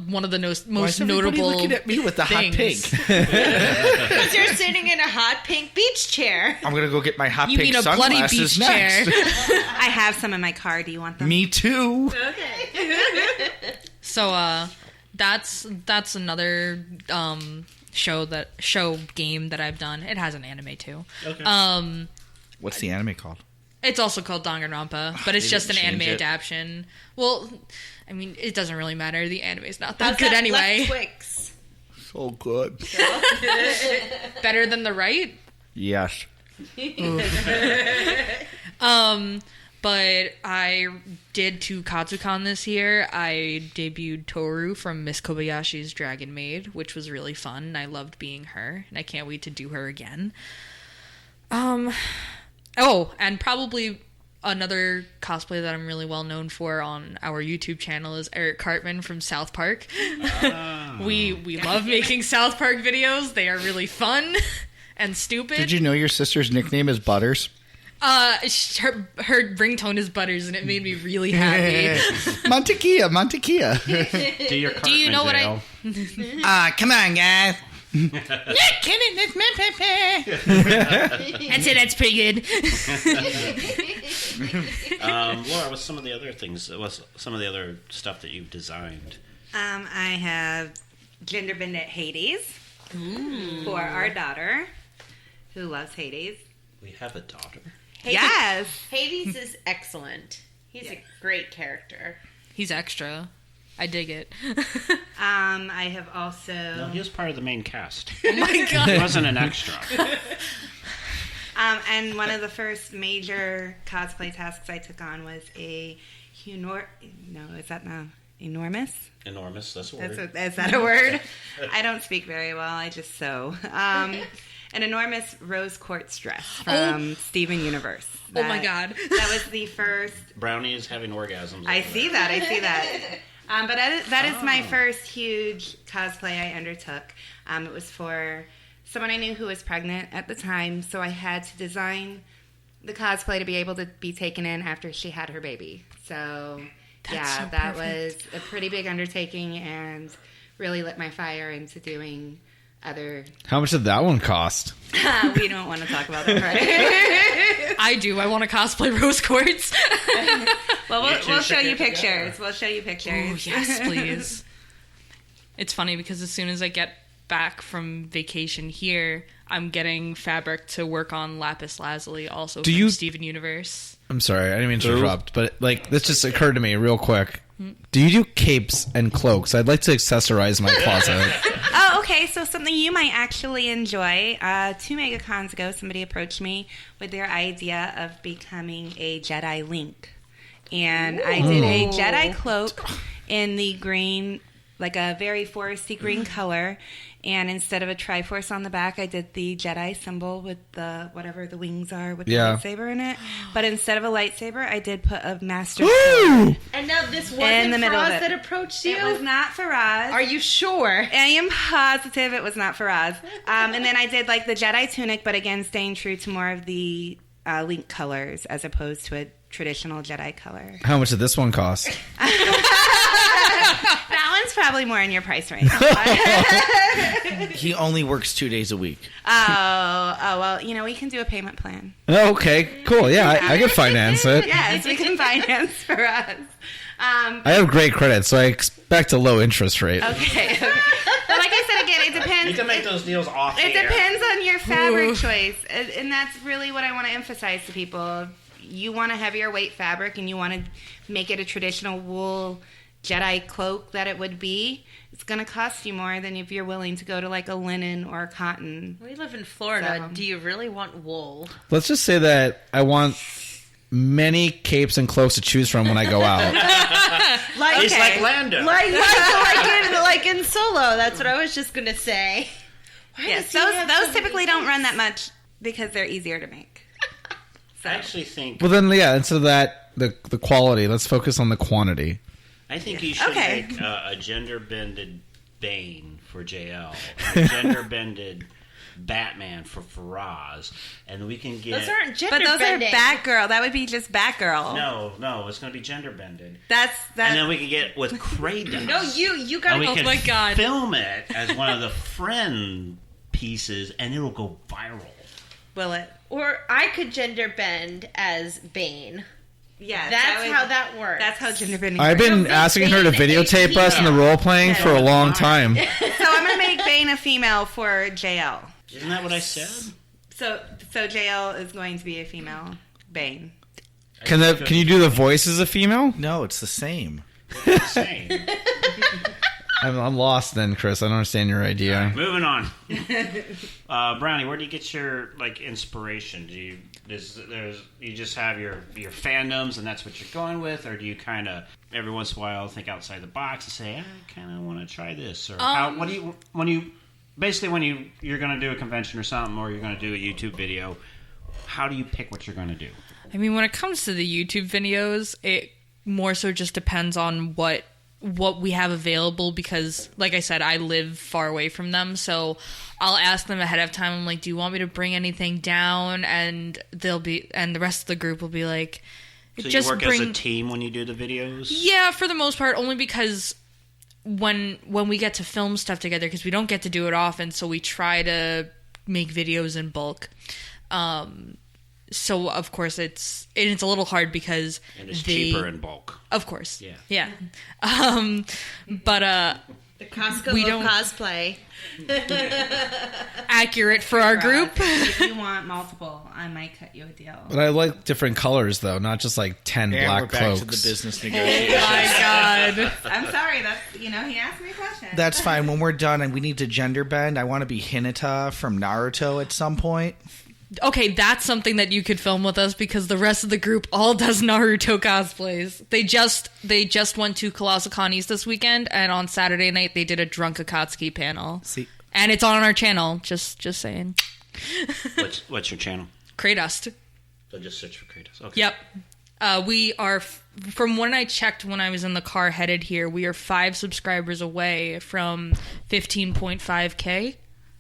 one of the most notable looking at me with the hot pink? Because you're sitting in a hot pink beach chair. I'm going to go get my hot You pink mean a bloody sunglasses beach next. chair? I have some in my car. Do you want them? Me too. Okay. So that's another show game that I've done. It has an anime too. Okay. What's the anime called? It's also called Danganronpa, but it's They just an didn't change anime it. adaptation. Well, I mean, it doesn't really matter. The anime's not that How's good that anyway. left Twix? So good. Better than the right. Yes. But I did to Katsucon this year. I debuted Toru from Miss Kobayashi's Dragon Maid, which was really fun. And I loved being her, and I can't wait to do her again. Oh, and probably another cosplay that I'm really well known for on our YouTube channel is Eric Cartman from South Park. We love making South Park videos. They are really fun and stupid. Did you know your sister's nickname is Butters? Her ringtone is Butters, and it made me really happy. Mantequilla. Do your Do you know what I... Come on, guys. That's it. That's pretty good. Laura, what's some of the other things? What's some of the other stuff that you've designed? I have gender bended Hades for our daughter, who loves Hades. We have a daughter. Yes. Hades is excellent. He's a great character. He's extra. I dig it. I have also... No, he was part of the main cast. Oh my god. He wasn't an extra. And one of the first major cosplay tasks I took on was enormous? Enormous, that's a word. Is that a word? I don't speak very well. I just sew. An enormous rose quartz dress from Steven Universe. Oh my god. That was the first... Brownie is having orgasms. I see that. But that is my first huge cosplay I undertook. It was for someone I knew who was pregnant at the time, so I had to design the cosplay to be able to be taken in after she had her baby. So, that was a pretty big undertaking and really lit my fire into doing other... How much did that one cost? We don't want to talk about that, right? I do. I want to cosplay rose quartz. Well, we'll show you pictures. We'll show you pictures. Oh, yes, please. It's funny because as soon as I get back from vacation here, I'm getting fabric to work on lapis lazuli also from Steven Universe. I'm sorry, I didn't mean to interrupt, but this just occurred to me real quick. Do you do capes and cloaks? I'd like to accessorize my closet. Oh, okay. So something you might actually enjoy. 2 MegaCons ago, somebody approached me with their idea of becoming a Jedi Link. And I did a Jedi cloak in the green, like a very foresty green color. And instead of a Triforce on the back, I did the Jedi symbol with the whatever the wings are with the lightsaber in it. But instead of a lightsaber, I did put a Master Sword. And now this wasn't Faraz that approached you? It was not Faraz. Are you sure? I am positive it was not Faraz. And then I did like the Jedi tunic, but again, staying true to more of the Link colors as opposed to a traditional Jedi color. How much did this one cost? That one's probably more in your price range. He only works 2 days a week. Oh, well, we can do a payment plan. Okay, cool. Yeah, I can finance it. Yes, we can finance for us. I have great credit, so I expect a low interest rate. Okay. But like I said, again, it depends. You can make those deals off It depends on your fabric choice. And that's really what I want to emphasize to people. You want a heavier weight fabric and you want to make it a traditional wool Jedi cloak that it would be, it's going to cost you more than if you're willing to go to like a linen or a cotton. We live in Florida. Do you really want wool? Let's just say that I want many capes and cloaks to choose from when I go out. It's like Lando. Like in Solo. That's what I was just going to say. Yes, those typically don't run that much because they're easier to make. So. I actually think... Well, then, instead of that, the quality, let's focus on the quantity. I think you should make a gender-bended Bane for JL, and a gender-bended Batman for Faraz, and we can get... Those aren't gender But those bending. are Batgirl. That would be just Batgirl. No, it's going to be gender-bended. That's... And then we can get with CrayDust. No, you got to... Oh my God. Film it as one of the friend pieces, and it'll go viral. Will it? Or I could gender bend as Bane. Yeah, that's how that works. That's how gender bending I've been asking her to videotape us in the role playing for a long time. So I'm going to make Bane a female for JL. Isn't that what I said? So JL is going to be a female Bane. Can you do the voice as a female? No, it's the same. It's the same. I'm lost then, Chris. I don't understand your idea. Right, moving on. Brownie, where do you get your inspiration? Do you just have your fandoms and that's what you're going with, or do you kind of every once in a while think outside the box and say, I kind of want to try this, or when you're going to do a convention or something, or you're going to do a YouTube video, how do you pick what you're going to do? I mean, when it comes to the YouTube videos, it more so just depends on what we have available, because like I said, I live far away from them, so I'll ask them ahead of time. I'm like, do you want me to bring anything down? And the rest of the group will be like, so you work as a team when you do the videos? Yeah, for the most part, only because when we get to film stuff together, because we don't get to do it often, so we try to make videos in bulk. So of course it's a little hard because and it's cheaper in bulk. Of course, yeah. But The Costco We of don't- cosplay. Accurate for our group. If you want multiple, I might cut you a deal. But I like different colors though, not just like 10 And black we're back cloaks. to the business Oh negotiations. my god. I'm sorry. That's he asked me a question. That's fine. When we're done and we need to gender bend, I want to be Hinata from Naruto at some point. Okay, that's something that you could film with us because the rest of the group all does Naruto cosplays. They just went to Colossal Connie's this weekend, and on Saturday night they did a Drunk Akatsuki panel. See, And it's on our channel. Just saying. What's your channel? CrayDust. So just search for CrayDust. Okay. Yep. We are, from when I checked when I was in the car headed here, we are 5 subscribers away from 15.5K.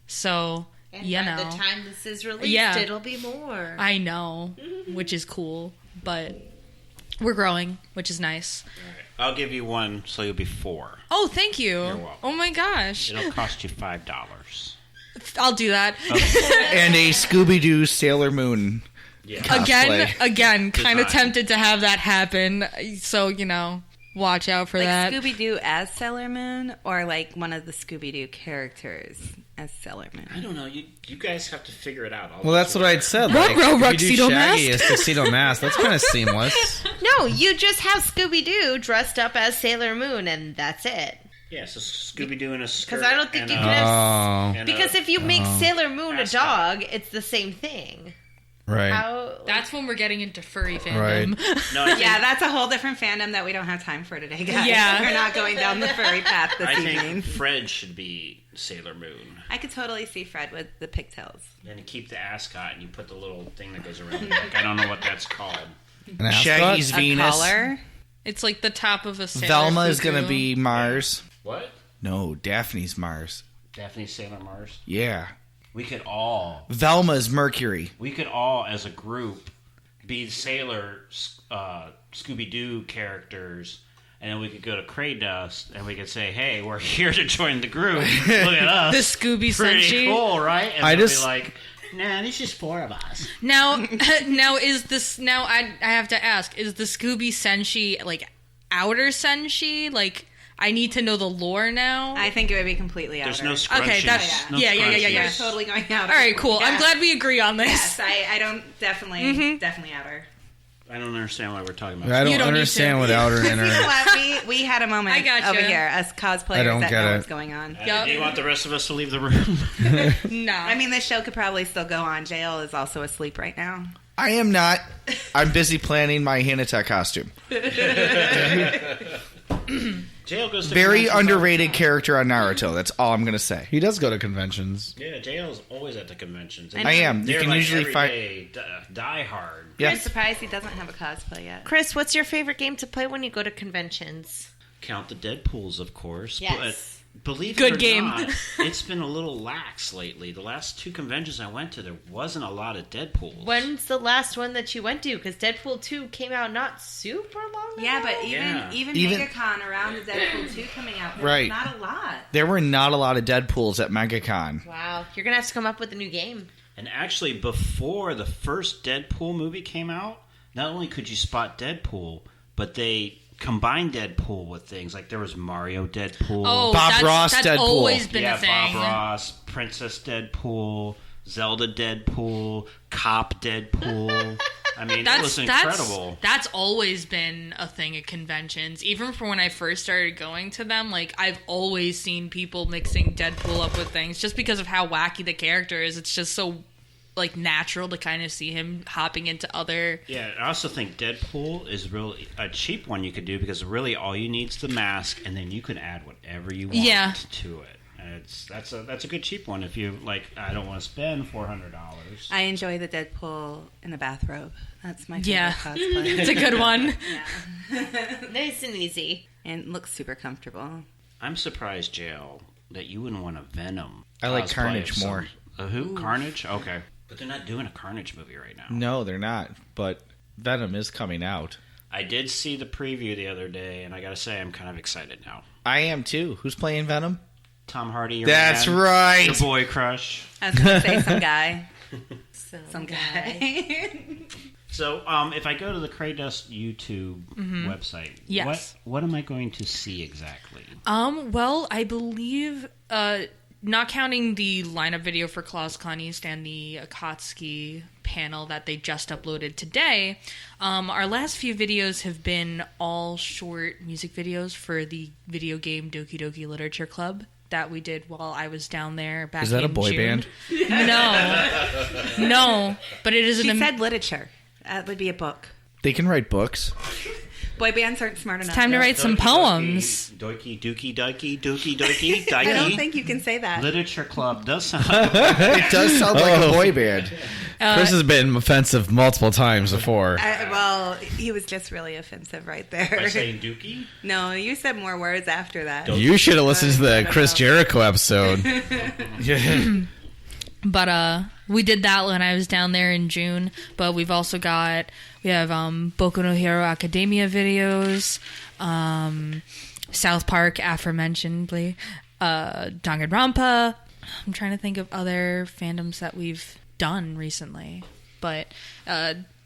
So, And you by know. the time this is released, Yeah. it'll be more. I know, which is cool. But we're growing, which is nice. I'll give you one, so you'll be 4. Oh, thank you. You're welcome. Oh my gosh. It'll cost you $5. I'll do that. and a Scooby-Doo Sailor Moon cosplay. Again, kind of Design. tempted to have that happen. So, watch out for Like that. Scooby Doo as Sailor Moon, or like one of the Scooby Doo characters as Sailor Moon. I don't know. You guys have to figure it out. Well, that's what I'd said. Ruh-roh, Like, if you do Ruxedo Shaggy Mask. as Tuxedo Mask, that's kind of seamless. No, you just have Scooby-Doo dressed up as Sailor Moon, and that's it. Yeah, so Scooby-Doo in a skirt. Because I don't think and you a- can have... Oh, and Because a- if you make Sailor Moon a mascot. dog, it's the same thing. right. How... That's when we're getting into furry fandom. Right. No, I think, Yeah, that's a whole different fandom that we don't have time for today, guys. Yeah. We're not going down the furry path this I evening. think Fred should be Sailor Moon. I could totally see Fred with the pigtails. And you keep the ascot and you put the little thing that goes around the neck. I don't know what that's called. An ascot? Shaggy's A Venus. collar. It's like the top of a sailor Velma is fufu. going to be Mars. What? No, Daphne's Mars. Daphne Sailor Mars. Yeah. We could all, Velma's Mercury. as a group, be Sailor Scooby-Doo characters, and then we could go to CrayDust and we could say, "Hey, we're here to join the group. Look at us. The Scooby Pretty Senshi. cool, right?" And I they'll just- be like, "Nah, this is 4 of us." Now is this now? I have to ask: is the Scooby Senshi like outer Senshi? Like I need to know the lore now. I think it would be completely out. There's no scrunchies. Okay, that's- no yeah. You're scrunchies. totally going out. All right, cool. I'm Yeah. glad we agree on this. Yes, I don't definitely outer. I don't understand why we're talking about. I You don't don't need understand to. what outer and You know inner. what? We had a moment I gotcha. over here, us cosplayers I don't that get know it. what's going on. Yup. Do you want the rest of us to leave the room? No. I mean, this show could probably still go on. JL is also asleep right now. I am not. I'm busy planning my Hinata costume. Jail goes to Very conventions all the underrated time. character on Naruto. That's all I'm going to say. He does go to conventions. Yeah, JL's always at the conventions. I am. You They're can like usually find. everyday die hard. Yeah. I'm surprised he doesn't have a cosplay yet. Chris, what's your favorite game to play when you go to conventions? Count the Deadpools, of course. Yes. But believe Good it or game. not, it's been a little lax lately. The last 2 conventions I went to, there wasn't a lot of Deadpools. When's the last one that you went to? Because Deadpool 2 came out not super long ago. Yeah, but Yeah. even Even- MegaCon around the Deadpool 2 coming out, there's Right. not a lot. There were not a lot of Deadpools at MegaCon. Wow, you're going to have to come up with a new game. And actually, before the first Deadpool movie came out, not only could you spot Deadpool, but they combined Deadpool with things like there was Mario Deadpool. Oh, Bob Ross that's Deadpool. always been yeah, a thing. Bob Ross, Princess Deadpool, Zelda Deadpool, Cop Deadpool. I mean, it was incredible. That's always been a thing at conventions. Even from when I first started going to them, like I've always seen people mixing Deadpool up with things just because of how wacky the character is. It's just so like natural to kind of see him hopping into other. Yeah, I also think Deadpool is really a cheap one you could do because really all you need is the mask, and then you can add whatever you want Yeah. to it. And that's a good cheap one if you like. I don't want to spend $400. I enjoy the Deadpool in the bathrobe. That's my favorite Yeah. cosplay. It's a good one. Nice and easy. And looks super comfortable. I'm surprised, JL, that you wouldn't want a Venom. I like cosplay Carnage of some- more. Who? Carnage? Okay. But they're not doing a Carnage movie right now. No, they're not. But Venom is coming out. I did see the preview the other day, and I gotta say, I'm kind of excited now. I am too. Who's playing Venom? Tom Hardy, your That's man, right. your boy crush. I was going to say some guy. Some Some guy. So, if I go to the CrayDust YouTube website, Yes. what am I going to see exactly? Well, I believe, not counting the lineup video for Klaus Kanist and the Akatsuki panel that they just uploaded today, our last few videos have been all short music videos for the video game Doki Doki Literature Club that we did while I was down there back in June. Is that a boy band? No, but it is She said literature. That would be a book. They can write books. Boy bands aren't smart enough. It's time to write some poems. Doki, dookie, dookie, dookie, dookie, I don't dookie. think you can say that. Literature Club does sound... It does sound like a boy band. Chris has been offensive multiple times before. Well, he was just really offensive right there. By saying dookie? No, you said more words after that. You should have listened to the Chris Jericho episode. But we did that when I was down there in June. But we have Boku no Hero Academia videos, South Park aforementionedly, Danganronpa. I'm trying to think of other fandoms that we've done recently. But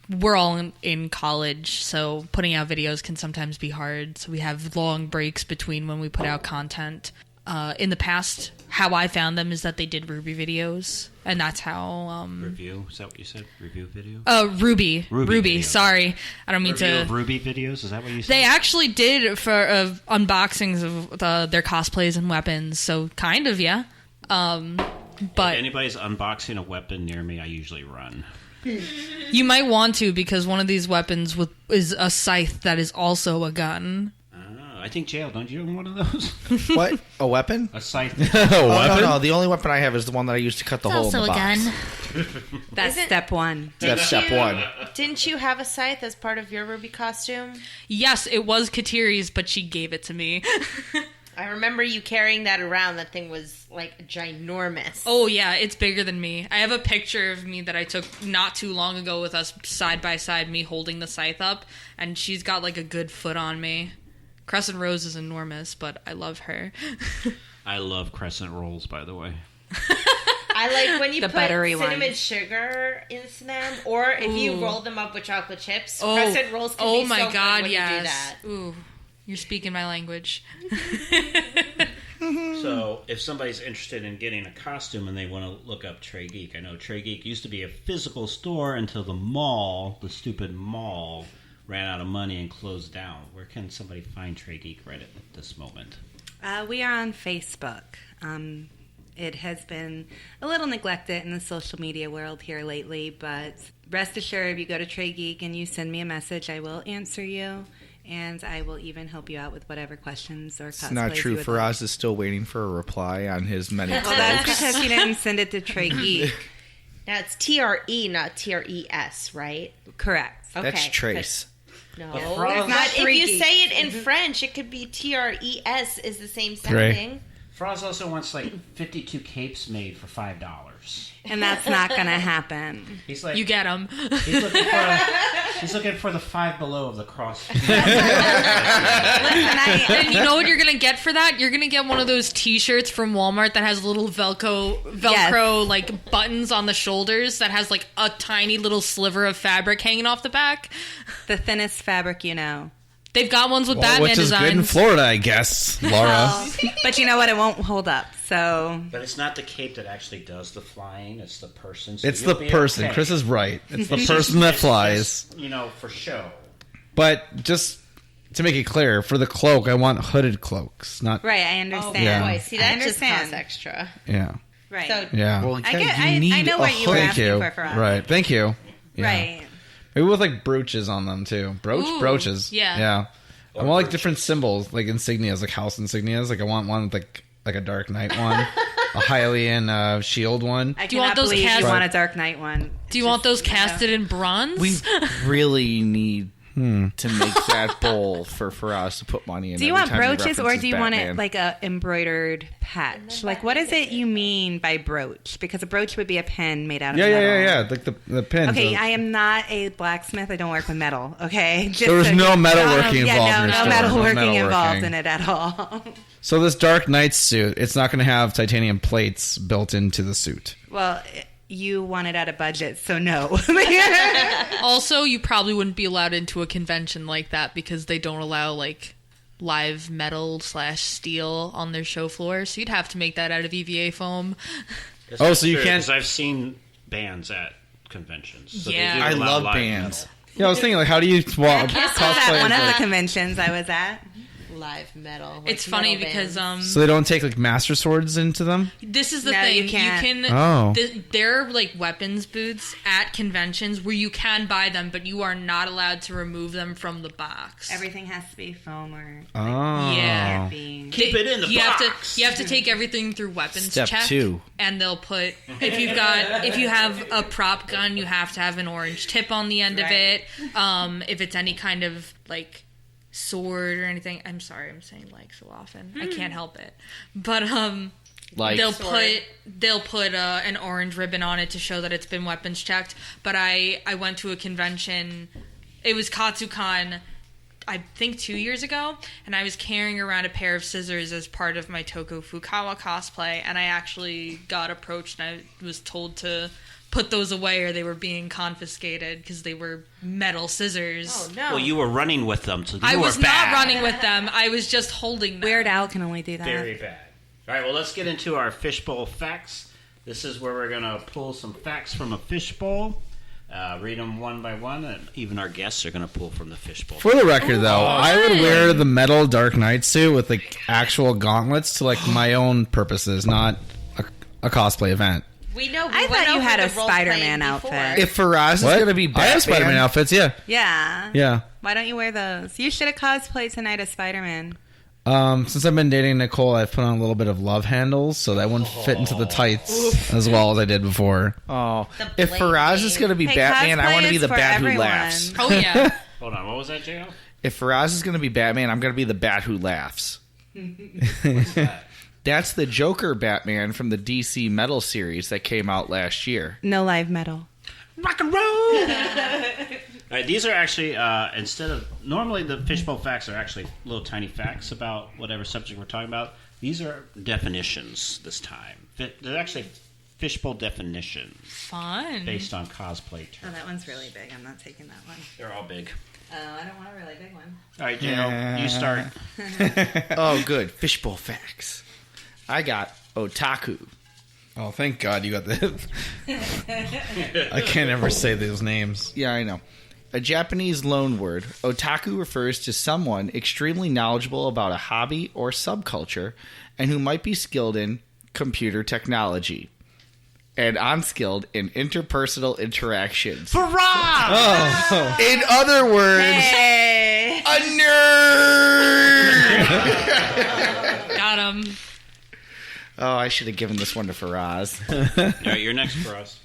we're all in college, so putting out videos can sometimes be hard. So we have long breaks between when we put out content. In the past, how I found them is that they did Ruby videos, and that's how... Review? Is that what you said? Review video? Ruby. Videos. Sorry. I don't mean Review to... of Ruby videos? Is that what you said? They actually did for unboxings of their cosplays and weapons, so kind of, yeah. But if anybody's unboxing a weapon near me, I usually run. You might want to, because one of these weapons is a scythe that is also a gun. I think jail. Don't you own one of those? What? A weapon? A scythe. No. The only weapon I have is the one that I used to cut the hole in the box. That's step one. That's step one. Didn't you have a scythe as part of your Ruby costume? Yes, it was Katiri's, but she gave it to me. I remember you carrying that around. That thing was like ginormous. Oh yeah, it's bigger than me. I have a picture of me that I took not too long ago with us side by side, me holding the scythe up, and she's got like a good foot on me. Crescent Rose is enormous, but I love her. I love crescent rolls, by the way. I like when you The put buttery cinnamon ones. sugar into them, or if you roll them up with chocolate chips. Oh. Crescent rolls can be my so God, good when yes. you do that. Ooh, you're speaking my language. So, if somebody's interested in getting a costume and they want to look up treGeek, I know treGeek used to be a physical store until the stupid mall, ran out of money and closed down. Where can somebody find treGeek right at this moment? We are on Facebook. It has been a little neglected in the social media world here lately, but rest assured, if you go to treGeek and you send me a message, I will answer you, and I will even help you out with whatever questions or cosplays It's not true. you would like. Faraz is still waiting for a reply on his many Well, that's because you didn't send it to treGeek. Now it's TRE, not TRES, right? Correct. Okay. That's Trace. No, It's not but if you freaky. say it in French, it could be TRES is the same Great. sounding. Faraz also wants like 52 capes made for $5. And that's not going to happen. He's like, You get them. he's looking for the Five Below of the cross. And you know what you're gonna get for that? You're gonna get one of those T-shirts from Walmart that has little Velcro like buttons on the shoulders that has like a tiny little sliver of fabric hanging off the back. The thinnest fabric you know. They've got ones with Batman which is designs. good in Florida, I guess, Laura. Well, but you know what? It won't hold up. So But it's not the cape that actually does the flying. It's the person. So It's you'll the be person. okay. Chris is right. It's the It's person that it's flies. just, for show. But just to make it clear, for the cloak, I want hooded cloaks, not... right, I understand. Yeah. Boy, see, I that just understand. costs extra. Yeah. Right. So Yeah. Well, I Ken, get. you I need know a what you were hood. Thank asking you. for us. Right. Thank you. Yeah. Right. Maybe with like brooches on them too. Ooh, Brooches. yeah. Yeah. I want like different symbols, like insignias, like house insignias. Like I want one with like a Dark Knight one, a Hylian shield one. I Do you want cannot those believe cast- you want a Dark Knight one. Do you want those casted in bronze? We really need to make that bowl for us to put money in. Do you every want time he brooches or references do you want it Batman. like a embroidered patch? Like what is it you mean by brooch? Because a brooch would be a pin made out of metal. Yeah. Like the pins. Okay, I am not a blacksmith. I don't work with metal. Okay, There was no metalworking involved in Yeah, your no store. metalworking No metalworking. involved in it at all. So this Dark Knight suit, it's not going to have titanium plates built into the suit. Well, you want it at a budget, so no. Also, you probably wouldn't be allowed into a convention like that because they don't allow like live metal / steel on their show floor, so you'd have to make that out of EVA foam. Oh, so you can't. Because I've seen bands at conventions. So Yeah. they do I allow love live bands. metal. Yeah, I was thinking, like, how do you At cosplay? one as, of the like- conventions I was at. Live metal. like It's funny metal because bands. So they don't take like master swords into them? this is the No, thing. you can't. Oh. There are like weapons booths at conventions where you can buy them, but you are not allowed to remove them from the box. Everything has to be foam or Oh. Yeah. being. Keep it in the you box. have to take everything through weapons Step check, 2. and they'll put if you have a prop gun, you have to have an orange tip on the end of it. If it's any kind of like sword or anything, I'm sorry, I'm saying like so often. I can't help it, but Like they'll put an orange ribbon on it to show that it's been weapons checked. But I went to a convention. It was KatsuCon, I think 2 years ago, and I was carrying around a pair of scissors as part of my Toko Fukawa cosplay, and I actually got approached and I was told to put those away or they were being confiscated because they were metal scissors. Oh no! Well, you were running with them, so I you was were bad. not running with them. I was just holding them. Weird Al can only do that. Very bad. All right, well, let's get into our fishbowl facts. This is where we're going to pull some facts from a fishbowl, read them one by one, and even our guests are going to pull from the fishbowl. For the record, though, I would wear the metal Dark Knight suit with like actual gauntlets to like my own purposes, not a cosplay event. We know. I thought you had a Spider-Man outfit. if Faraz is What? going to be Batman, I have Spider-Man outfits, yeah. Yeah. Yeah. Why don't you wear those? You should have cosplayed tonight as Spider-Man. Since I've been dating Nicole, I've put on a little bit of love handles so that wouldn't fit into the tights as well as I did before. Oh, The if Faraz is going to be Hey, Batman, I cosplay want to be is the for bat everyone. who laughs. Oh yeah. Hold on, what was that, J.O.? If Faraz is going to be Batman, I'm going to be the bat who laughs. What's that? That's the Joker Batman from the DC Metal series that came out last year. No live metal. Rock and roll! All right, these are actually, instead of... Normally the fishbowl facts are actually little tiny facts about whatever subject we're talking about. These are definitions this time. They're actually fishbowl definitions Fun. based on cosplay Oh, terms. that one's really big. I'm not taking that one. They're all big. Oh, I don't want a really big one. All right, J.O., you start. Oh, good. Fishbowl facts. I got otaku. Oh, thank God you got the... I can't ever say those names. Yeah, I know. A Japanese loanword, otaku refers to someone extremely knowledgeable about a hobby or subculture and who might be skilled in computer technology and unskilled in interpersonal interactions. Faraz! Oh. In other words, Hey! a nerd! Got him. Oh, I should have given this one to Faraz. All right, you're next, Faraz.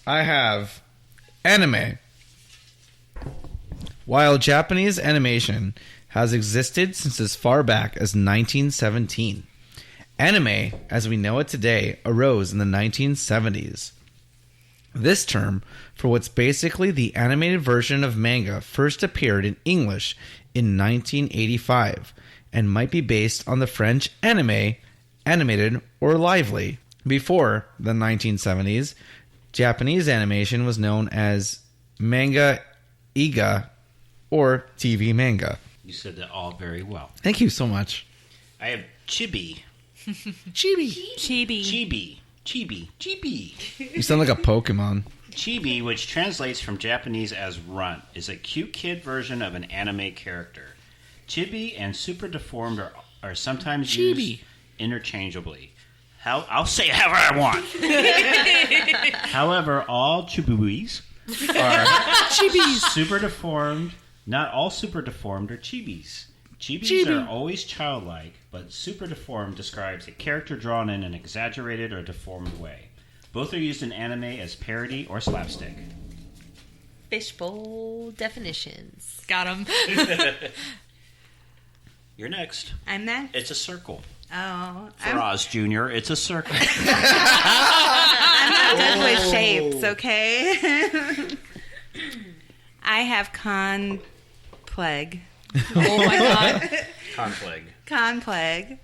I have anime. While Japanese animation has existed since as far back as 1917, anime, as we know it today, arose in the 1970s. This term, for what's basically the animated version of manga, first appeared in English in 1985 and might be based on the French anime, animated or lively. Before the 1970s, Japanese animation was known as manga iga or TV manga. You said that all very well. Thank you so much. I have chibi. Chibi. Chibi. Chibi. Chibi. Chibi. You sound like a Pokemon. Chibi, which translates from Japanese as runt, is a cute kid version of an anime character. Chibi and super deformed are sometimes used interchangeably. I'll say it however I want. However, all chibis are super deformed. Not all super deformed are chibis. Chibis are always childlike, but super deformed describes a character drawn in an exaggerated or deformed way. Both are used in anime as parody or slapstick. Fishbowl definitions. Got him. You're next. I'm next. It's a circle. Oh. Faraz Jr., it's a circle. I'm not good with shapes, okay? I have con plague. Oh my God. Conflict. Con plague.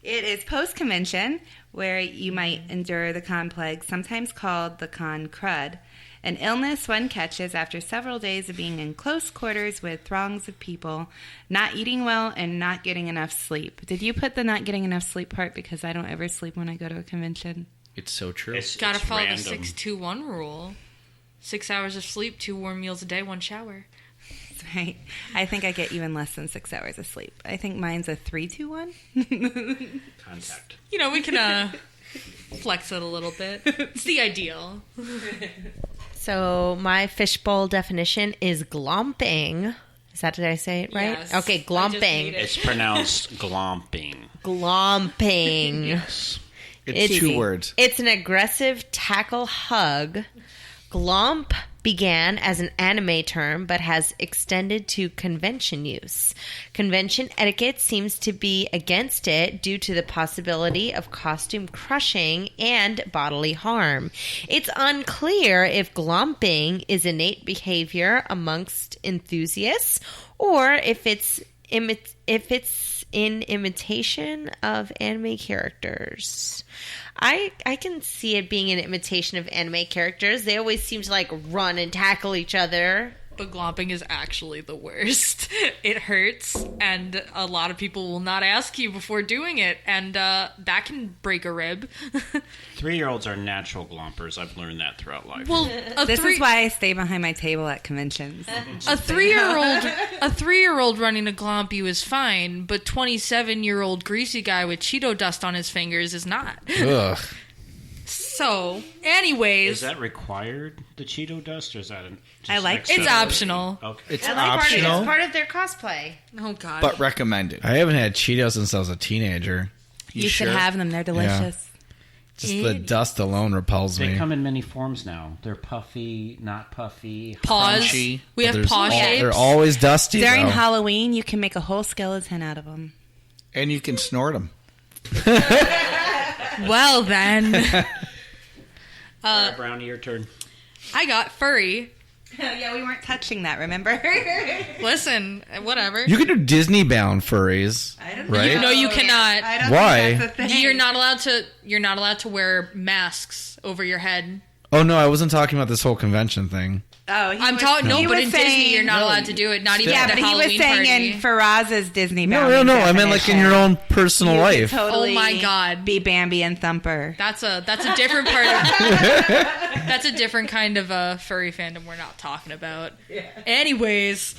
It is post-convention where you might endure the con plague, sometimes called the con crud, An illness one catches after several days of being in close quarters with throngs of people, not eating well, and not getting enough sleep. Did you put the not getting enough sleep part? Because I don't ever sleep when I go to a convention. It's so true. Gotta follow random. the 6-2-1 rule. 6 hours of sleep, 2 warm meals a day, 1 shower. That's right. I think I get even less than 6 hours of sleep. I think mine's a 3-2-1. Contact. You know, we can flex it a little bit. It's the ideal. So my fishbowl definition is glomping. Is that, did I say it right? Yes. Okay, I just glomping. made it. It's pronounced glomping. Glomping. Yes. It's 2 words. It's an aggressive tackle hug. Glomp began as an anime term but has extended to convention use. Convention etiquette seems to be against it due to the possibility of costume crushing and bodily harm. It's unclear if glomping is innate behavior amongst enthusiasts or if it's in imitation of anime characters. I can see it being an imitation of anime characters. They always seem to like run and tackle each other. But glomping is actually the worst. It hurts, and a lot of people will not ask you before doing it, and that can break a rib. 3-year-olds are natural glompers. I've learned that throughout life. Well, This is why I stay behind my table at conventions. a 3-year-old running a glomp you is fine, but 27-year-old greasy guy with Cheeto dust on his fingers is not. Ugh. So, anyways, Is that required, the Cheeto dust, or is that I like extra? it's optional. Okay. It's It's optional, part of their cosplay. Oh God! but recommended. I haven't had Cheetos since I was a teenager. You should have them. They're delicious. Just the dust alone repels They me. come in many forms now. They're puffy, not puffy. Paws. Crunchy. We have There's paw shapes. They're always dusty. During though. Halloween, you can make a whole skeleton out of them. And you can snort them. Well then, All right, Brownie, your turn. I got furry. Yeah, we weren't touching that, remember? Listen, whatever. You can do Disney bound furries, I don't right? No, you cannot. I don't Why? think that's a thing. You're not allowed to. You're not allowed to wear masks over your head. Oh no, I wasn't talking about this whole convention thing. Oh, he I'm was- talking. No, he but was in saying- Disney, you're not allowed to do it. Not even Yeah, at a but he was Halloween saying party. in Faraz's Disney No, bounding I meant like in your own personal you life. could totally Oh my God. be Bambi and Thumper. That's a different part of that's a different kind of furry fandom we're not talking about. Yeah. Anyways,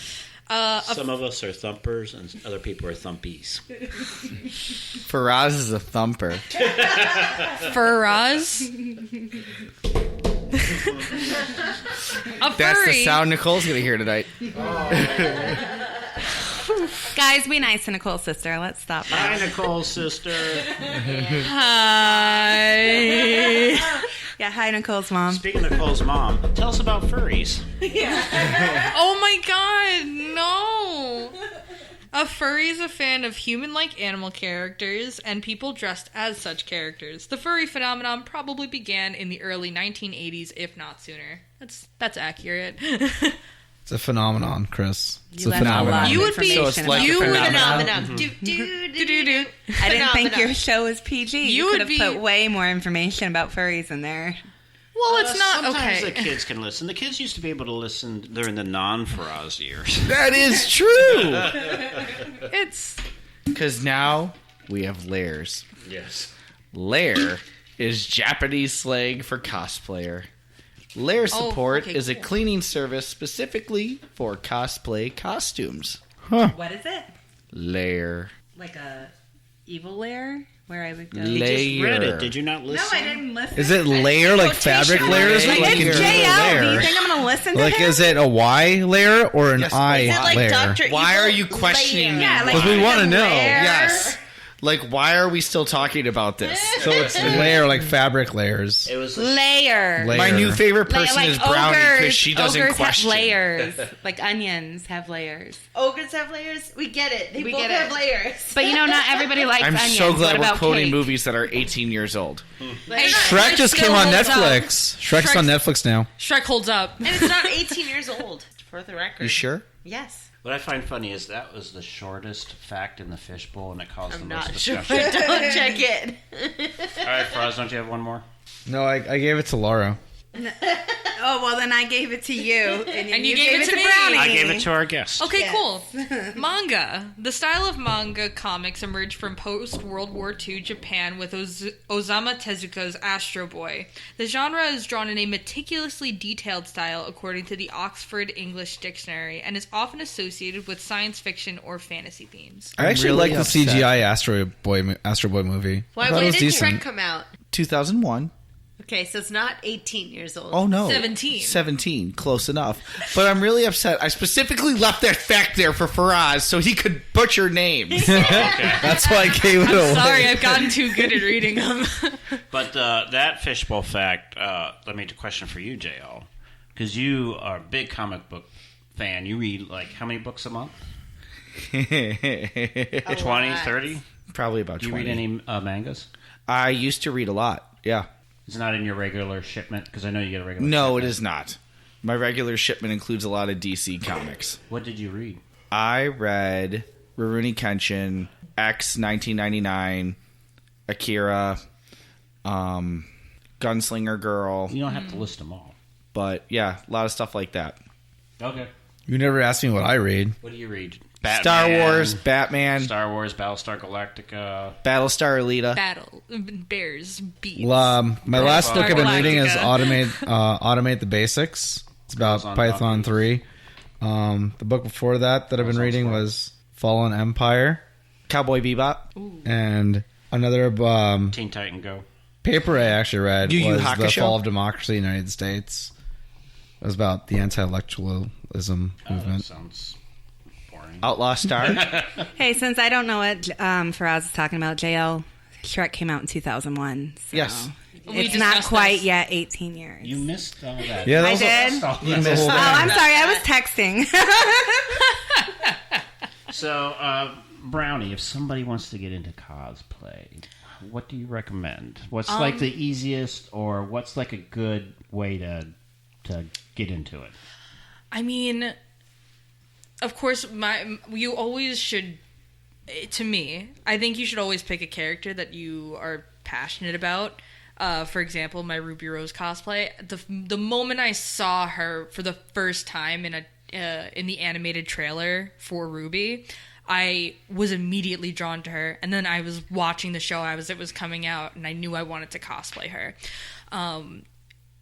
Some of us are thumpers, and other people are thumpies. Faraz is a thumper. Faraz. A furry. That's the sound Nicole's going to hear tonight. Guys, be nice to Nicole's sister. Let's stop Hi, that. Nicole's sister. Hi. Yeah, hi, Nicole's mom. Speaking of Nicole's mom, tell us about furries. Oh my God, no. A furry is a fan of human-like animal characters and people dressed as such characters. The furry phenomenon probably began in the early 1980s, if not sooner. That's accurate. It's a phenomenon, Chris. It's You a left a lot phenomenon. of You would be- information So it's like about a you would phenomenon. Phenomenon. Do, do, do, Do-do-do. I didn't think Phenomenon. your show was PG. You You would could have be- put way more information about furries in there. Well, it's not Sometimes okay. the kids can listen. The kids used to be able to listen during the non-Faraz years. That is true. It's Because now we have layers. Yes. Lair is Japanese slang for cosplayer. Lair support okay, is a cool. cleaning service specifically for cosplay costumes. What is it? Lair. Like a evil lair where I would go. You just read Layer. it. Did you not No, listen? I didn't listen. Is it layer like fabric layers? Or Layer. like It's in your JL. Do you layer? think I'm going to listen to Like, him? is it a Y layer or an Yes, I is Is it like layer? Dr. Why Evil are you questioning Layer? me? Yeah, like Because we want to know. lair. Yes. Like, why are we still talking about this? So it's layer like fabric layers. It was Layer. Layer. My new favorite person like is Brownie because ogres- she doesn't ogres question. have layers. Like onions have layers. Ogres have layers? We get it. They We both get have it. layers. But not everybody likes I'm onions. so glad What we're about quoting cake? movies that are 18 years old. Hey, Shrek just still came on holds up. Netflix. Shrek's on Netflix now. Shrek holds up. And it's not 18 years old, for the record. You sure? Yes. What I find funny is that was the shortest fact in the fishbowl, and it caused the I'm most not sure. discussion. Don't check it. All right, Faraz, don't you have one more? No, I gave it to Laura. Oh, well, then I gave it to you. And you gave it to me. Brownie. I gave it to our guest. Okay, Yes. cool. Manga. The style of manga comics emerged from post-World War II Japan with Osamu Tezuka's Astro Boy. The genre is drawn in a meticulously detailed style according to the Oxford English Dictionary and is often associated with science fiction or fantasy themes. I actually really like the upset. CGI Astro Boy movie. Why? I thought When it was did decent. Shrek come out? 2001. Okay, so it's not 18 years old. Oh, no. 17. 17. Close enough. But I'm really upset. I specifically left that fact there for Faraz so he could butcher names. That's why I gave it away. Sorry, I've gotten too good at reading them. But that fishbowl fact, let me question for you, JL. Because you are a big comic book fan. You read, like, how many books a month? 20, 30? Probably about Do 20. you read any mangas? I used to read a lot. Yeah. It's not in your regular shipment? Because I know you get a regular No, shipment. it is not. My regular shipment includes a lot of DC comics. What did you read? I read Rurouni Kenshin, X 1999, Akira, Gunslinger Girl. You don't have to list them all. But yeah, a lot of stuff like that. Okay. You never asked me what I read. What do you read? Star Wars, Batman, Star Wars, Battlestar Galactica. Battlestar Alita. Battle. Bears. Beats. My last book I've been Galactica. reading is Automate the Basics. It's about On Python 3. The book before that I've been reading was Fallen Empire. Cowboy Bebop. And another Teen Titan Go. paper I actually read Yu Yu was The Hakusho? Fall of Democracy in the United States. It was about the anti-intellectualism movement. Sounds boring. Outlaw Star. Hey, since I don't know what Faraz is talking about, JL, Shrek came out in 2001. So Yes. We it's not discussed quite this. yet 18 years. You missed all that. Yeah, that I was did? You missed Oh, that. I'm sorry. I was texting. So, Brownie, if somebody wants to get into cosplay, what do you recommend? What's like the easiest, or what's like a good way to get into it? I mean, of course, you always should. To me, I think you should always pick a character that you are passionate about. For example, my Ruby Rose cosplay. The moment I saw her for the first time in the animated trailer for Ruby, I was immediately drawn to her. And then I was watching the show as it was coming out, and I knew I wanted to cosplay her.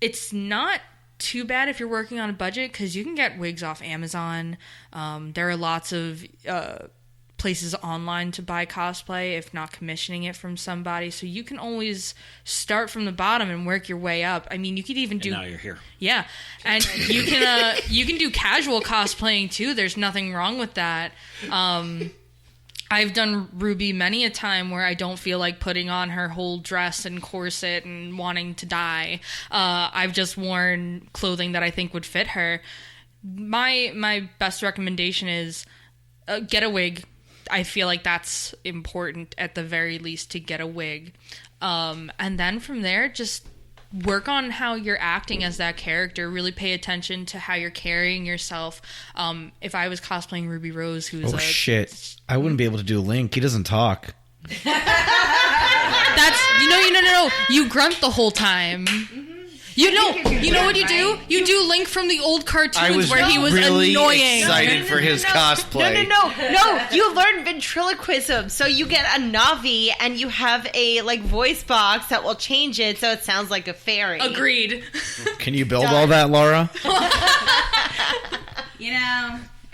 It's not too bad if you're working on a budget, because you can get wigs off Amazon. There are lots of places online to buy cosplay if not commissioning it from somebody, so you can always start from the bottom and work your way up. I mean, you could even do And now you're here. yeah, and you can do casual cosplaying too. There's nothing wrong with that. I've done Ruby many a time where I don't feel like putting on her whole dress and corset and wanting to die. I've just worn clothing that I think would fit her. My best recommendation is get a wig. I feel like that's important at the very least, to get a wig. And then from there, just work on how you're acting as that character. Really pay attention to how you're carrying yourself. If I was cosplaying Ruby Rose, who's Shit. I wouldn't be able to do Link. He doesn't talk. that's no. You grunt the whole time. You know what you do? You do Link from the old cartoons I was where he was really annoying. excited for his cosplay. No. You learn ventriloquism, so you get a Navi and you have a voice box that will change it so it sounds like a fairy. Agreed. Can you build all that, Laura?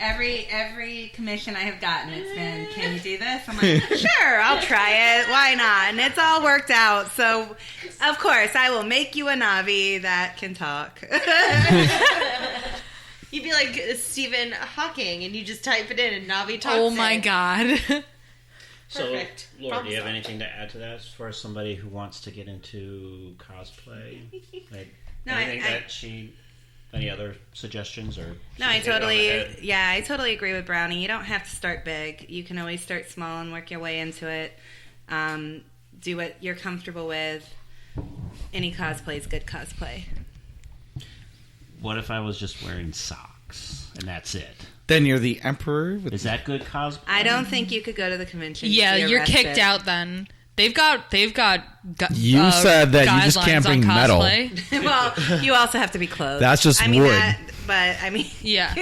Every commission I have gotten, it's been, can you do this? I'm like, sure, I'll try it. Why not? And it's all worked out. So, of course, I will make you a Navi that can talk. You'd be like Stephen Hawking, and you just type it in, and Navi talks. Oh my god. So, Perfect. Laura, do you have anything to add to that as far as somebody who wants to get into cosplay? No, Any other suggestions or? No, I totally agree with Brownie. You don't have to start big. You can always start small and work your way into it. Do what you're comfortable with. Any cosplay is good cosplay. What if I was just wearing socks and that's it? Then you're the emperor. Is that good cosplay? I don't think you could go to the convention. Yeah, Be you're arrested. kicked out then. They've got. You said that you just can't bring metal. Well, you also have to be clothed. That's just wood. Yeah.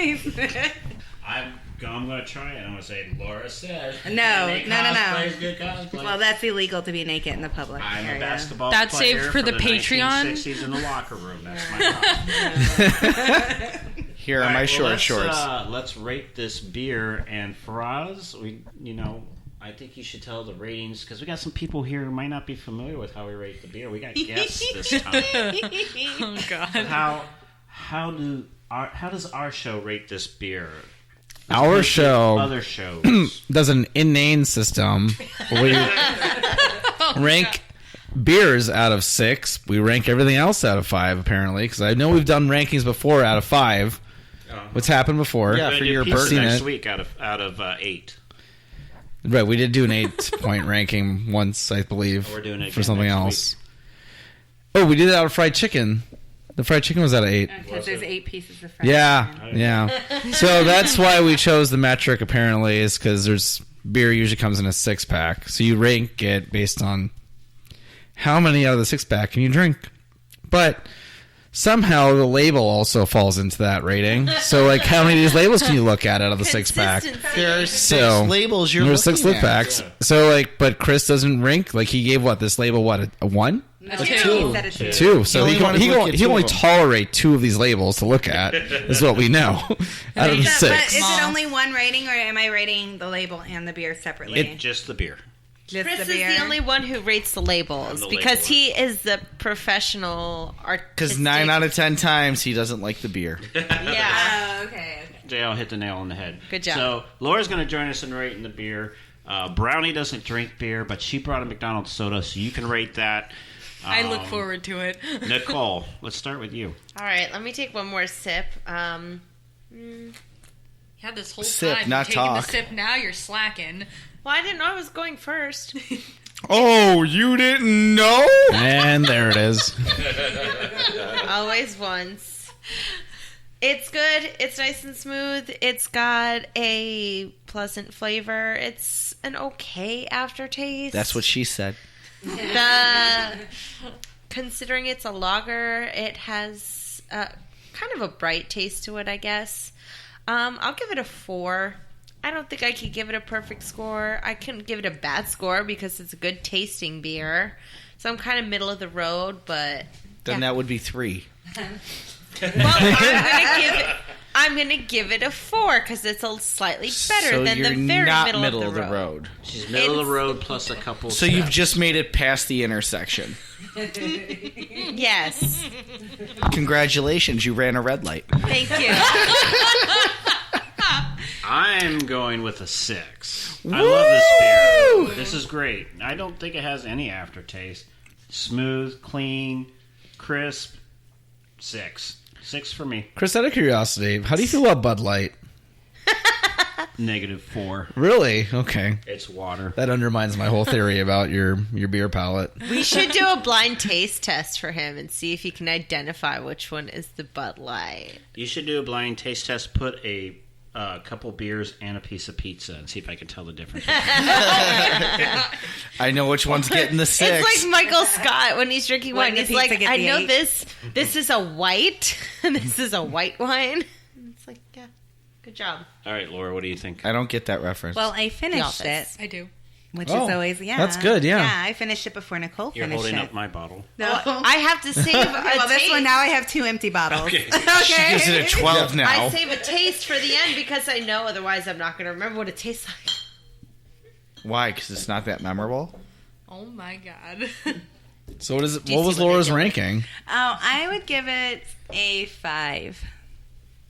I'm going to try it. I'm going to say Laura said. No. Good cosplay. Well, that's illegal to be naked in the public I'm area. a basketball That's player saved for the Patreon. 1960s in the locker room. That's my problem. Here are my shorts. Let's rate this beer. And Faraz, I think you should tell the ratings because we got some people here who might not be familiar with how we rate the beer. We got guests this time. Oh God! How does our show rate this beer? Our show, other shows, does an inane system. We rank beers out of 6. We rank everything else out of 5, apparently, because I know we've done rankings before out of 5. What's happened before? Yeah, for your birthday next week out of 8. Right, we did do an 8-point ranking once, I believe, we're doing it for something next else. Oh, we did it out of fried chicken. The fried chicken was out of 8. Because there's 8 pieces of fried chicken. Yeah. So that's why we chose the metric, apparently, is because there's beer usually comes in a 6-pack. So you rank it based on how many out of the 6-pack can you drink. But somehow the label also falls into that rating. So, like, how many of these labels can you look at out of the 6-pack? There are 6 labels you're there's looking 6 at. packs. So, like, but Chris doesn't rank. Like, he gave this label, a 1? No, A 2. He said a 2. 2. So He he only can wanted to look at 2 only of them. tolerate 2 of these labels to look at, is what we know. Out of the 6. But is it only one rating, or am I rating the label and the beer separately? Just the beer. Just Chris the beer? is the only one who rates the labels I'm the because labeler. he is the professional artistic. Because 9 out of 10 times he doesn't like the beer. Yeah. Oh, okay. JL hit the nail on the head. Good job. So Laura's going to join us in rating the beer. Brownie doesn't drink beer, but she brought a McDonald's soda, so you can rate that. I look forward to it. Nicole, let's start with you. All right, let me take one more sip. Yeah, this whole Sip, time not you're taking talk. the sip. Now you're slacking. Well, I didn't know I was going first. Oh, you didn't know? And there it is. Always once. It's good. It's nice and smooth. It's got a pleasant flavor. It's an okay aftertaste. That's what she said. Considering it's a lager, it has kind of a bright taste to it, I guess. I'll give it a 4. I don't think I could give it a perfect score. I couldn't give it a bad score because it's a good tasting beer. So I'm kind of middle of the road, but Then that would be 3. well, I'm gonna give it a 4 because it's a slightly better So than you're the very not middle of the road. She's middle of the road plus a couple. So you've just made it past the intersection. Yes. Congratulations, you ran a red light. Thank you. I'm going with a 6. I love this beer. This is great. I don't think it has any aftertaste. Smooth, clean, crisp. 6. 6 for me. Chris, out of curiosity, how do you feel about Bud Light? -4. Really? Okay. It's water. That undermines my whole theory about your beer palate. We should do a blind taste test for him and see if he can identify which one is the Bud Light. You should do a blind taste test. Put a couple beers and a piece of pizza and see if I can tell the difference. I know which one's getting the 6. It's like Michael Scott when he's drinking wine. When the He's like, pizza gets I the know 8. this is a white, and this is a white wine. It's like, yeah, good job. All right, Laura, what do you think? I don't get that reference. Well, I The finished Office. it, I do. which Oh, is always, that's good, yeah. Yeah, I finished it before Nicole You're finished holding it. up my bottle. No. I have to save a Well, this taste. one, now I have 2 empty bottles. Okay. she gives it a 12 now. I save a taste for the end because I know otherwise I'm not going to remember what it tastes like. Why? Because it's not that memorable? Oh my god. So what is it? Do you What was see what Laura's they're doing? ranking? Oh, I would give it a 5.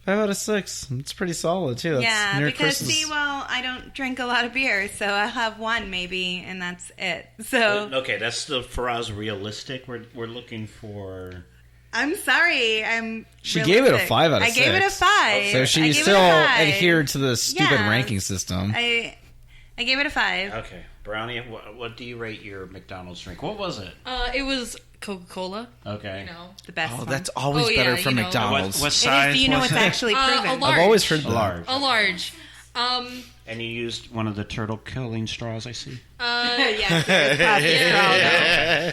5 out of 6. It's pretty solid too. That's Yeah, near because Chris's. I don't drink a lot of beer, so I'll have 1 maybe, and that's it. So Okay, that's the Faraz realistic. We're looking for. I'm sorry, I'm. She gave it a realistic. 5 out of I 6. gave it a 5. So I she gave it a still 5. adhered to the stupid Yeah. ranking system. I gave it a 5. Okay, Brownie, what do you rate your McDonald's drink? What was it? It was Coca-Cola. Okay. You know. The best Oh, one. that's always Oh, better yeah, from you know. McDonald's. What It size? is, do you know was what's it? actually A proven? large. I've always heard A that. large. A large. And you used one of the turtle killing straws, I see. Yes,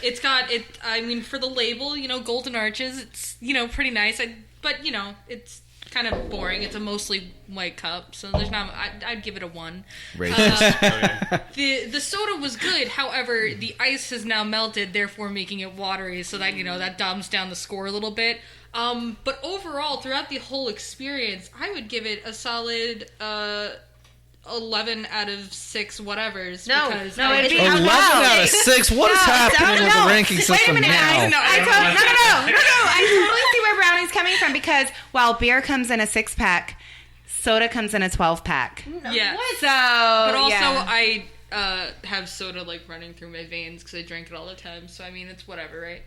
It's got it. I mean, for the label, golden arches. It's pretty nice. But it's kind of boring. It's a mostly white cup, so there's not. I'd give it a 1. The soda was good. However, the ice has now melted, therefore making it watery. So that that dumbs down the score a little bit. But overall, throughout the whole experience, I would give it a solid 11 out of 6 whatevers. No, because no, it'd be 11 out of 6? What is happening with the ranking system Wait a minute, now? No. I totally see where Brownie's coming from, because while beer comes in a 6-pack, soda comes in a 12-pack. Yeah. So, but also, yeah. I have soda running through my veins because I drink it all the time. So I mean, it's whatever, right?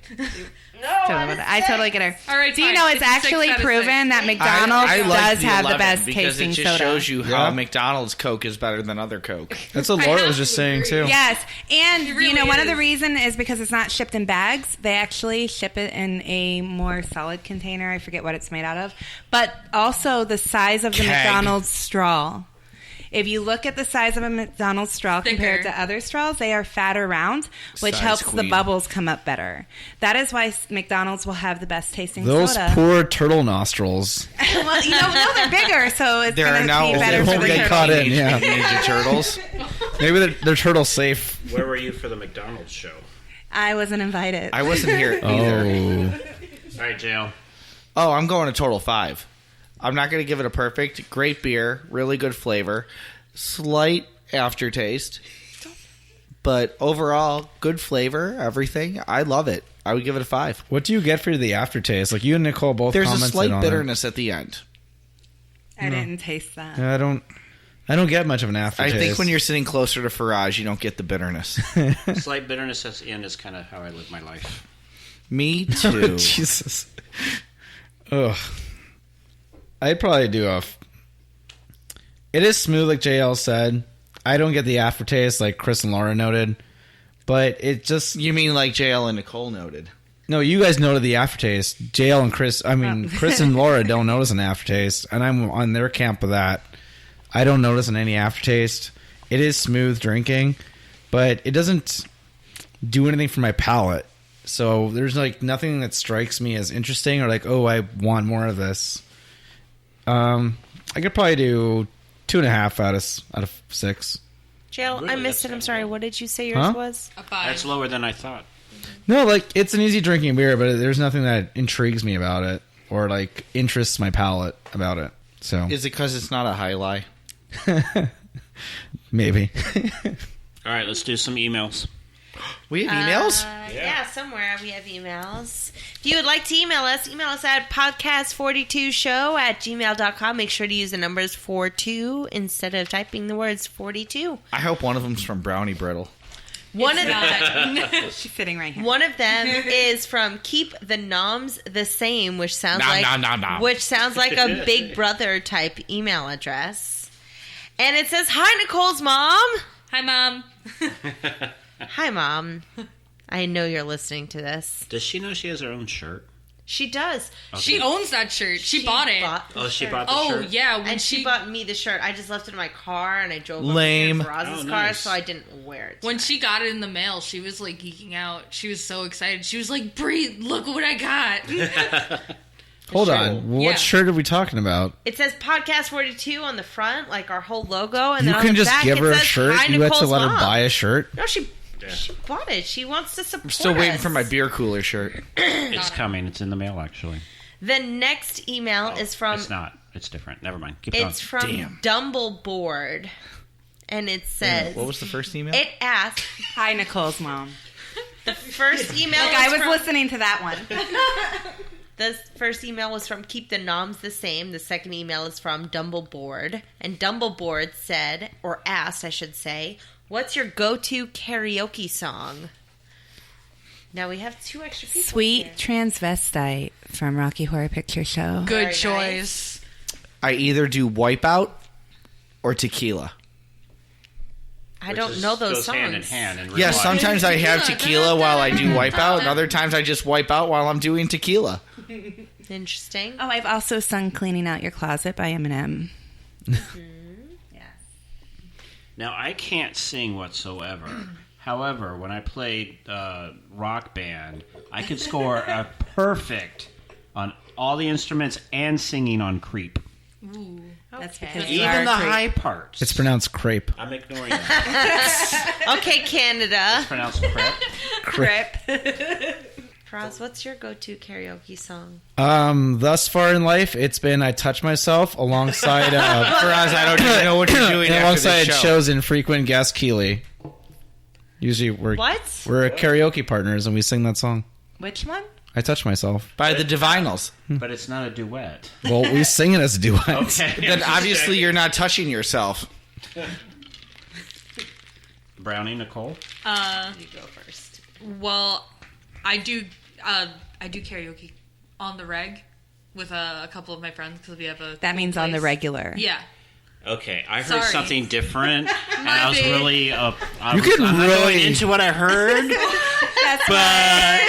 I totally get her. All right, Do you fine. know it's It's 6 actually out of proven 6. that McDonald's I like does have the 11 best because tasting it just soda? shows you how McDonald's Coke is better than other Coke. That's what Laura was just saying, too. Yes, and It really one of the is. reason is because it's not shipped in bags. They actually ship it in a more solid container. I forget what it's made out of, but also the size of the Keg. McDonald's straw. If you look at the size of a McDonald's straw Thicker. compared to other straws, they are fatter round, which Size helps the queen. bubbles come up better. That is why McDonald's will have the best tasting Those soda. poor turtle nostrils. Well, no, they're bigger, so it's There going are to now be better they for won't the get turtle. caught in, yeah. Ninja Turtles. Maybe they're turtle safe. Where were you for the McDonald's show? I wasn't invited. I wasn't here either. Oh. All right, Jail. Oh, I'm going a total 5. I'm not going to give it a perfect. Great beer, really good flavor, slight aftertaste, but overall good flavor. Everything, I love it. I would give it a 5. What do you get for the aftertaste? Like, you and Nicole both There's a commented slight on bitterness at the end. I didn't taste that. it. Yeah, I don't get much of an I aftertaste. think when you're sitting closer to Faraz, you don't get the bitterness. Slight bitterness at the end is kind of how I live my life. Me too. Jesus. Ugh. I'd probably do it is smooth, like JL said. I don't get the aftertaste, like Chris and Laura noted. But it just... You mean like JL and Nicole noted? No, you guys noted the aftertaste. JL and Chris... Chris and Laura don't notice an aftertaste. And I'm on their camp of that. I don't notice any aftertaste. It is smooth drinking. But it doesn't do anything for my palate. So there's nothing that strikes me as interesting or I want more of this. I could probably do 2.5 out of 6. Jill, Really? I missed it. I'm sorry. What did you say yours Huh? was? A 5. That's lower than I thought. No, it's an easy drinking beer, but there's nothing that intrigues me about it or interests my palate about it. So Is it because it's not a high lie? maybe. All right, let's do some emails. We have emails? Yeah, somewhere we have emails. If you would like to email us at podcast42show@gmail.com. Make sure to use the numbers 42 instead of typing the words 42. I hope one of them's from BrownieBrittle. She's sitting right here. One of them is from Keep the Noms the Same, which sounds which sounds like a Big Brother type email address. And it says, "Hi, Nicole's mom." Hi, Mom. Hi, Mom. I know you're listening to this. Does she know she has her own shirt? She does. Okay. She owns that shirt. She bought it. She shirt. bought the Oh, shirt? yeah. And she bought me the shirt. I just left it in my car, and I drove Lame. up to Faraz's car, nice. so I didn't wear it. When she got it in the mail, she was geeking out. She was so excited. She was like, "Bree, look what I got." Hold on. What Yeah. shirt are we talking about? It says Podcast 42 on the front, like our whole logo, and You then on can the just back, give it her a says, shirt? "Hi, You had to Nicole's let her mom." buy a shirt? No, she bought it. She wants to support I'm still waiting us. for my beer cooler shirt. It's coming. It's in the mail, actually. The next email is from... It's not. It's different. Never mind. Keep going. It's from Dumbleboard, and it says... What was the first email? It asks... Hi, Nicole's mom. The first email I was from, listening to that one. The first email was from Keep the Noms the Same. The second email is from Dumbleboard. And Dumbleboard said, or asked, I should say, "What's your go-to karaoke song?" Now we have 2 extra people Sweet here. Transvestite from Rocky Horror Picture Show. Good Very choice. I either do Wipeout or Tequila. I don't know those goes songs. hand in hand. In real Yeah, life. sometimes I have tequila while I do Wipeout, and other times I just wipe out while I'm doing tequila. Interesting. Oh, I've also sung Cleaning Out Your Closet by Eminem. Now, I can't sing whatsoever. However, when I played Rock Band, I could score a perfect on all the instruments and singing on Creep. Ooh. That's Okay. because you Even are the a creep. high parts. It's pronounced crepe. I'm ignoring that. Okay, Canada. It's pronounced crap. Crip. Faraz, what's your go-to karaoke song? Thus far in life, it's been "I Touch Myself" alongside Faraz, I don't even know what you're doing after alongside this show. shows and frequent guest Keeley. Usually, we're karaoke partners, and we sing that song. Which one? "I Touch Myself" By the Divinals. But it's not a duet. Well, we sing it as a duet. Okay. Then obviously you're not touching yourself. Brownie, Nicole? You go first. Well, I do karaoke on the reg with a couple of my friends because we have a. That means on the place. regular. Yeah. Okay, I heard Sorry. something different, and I was bad. really I'm not really- going into what I heard, That's but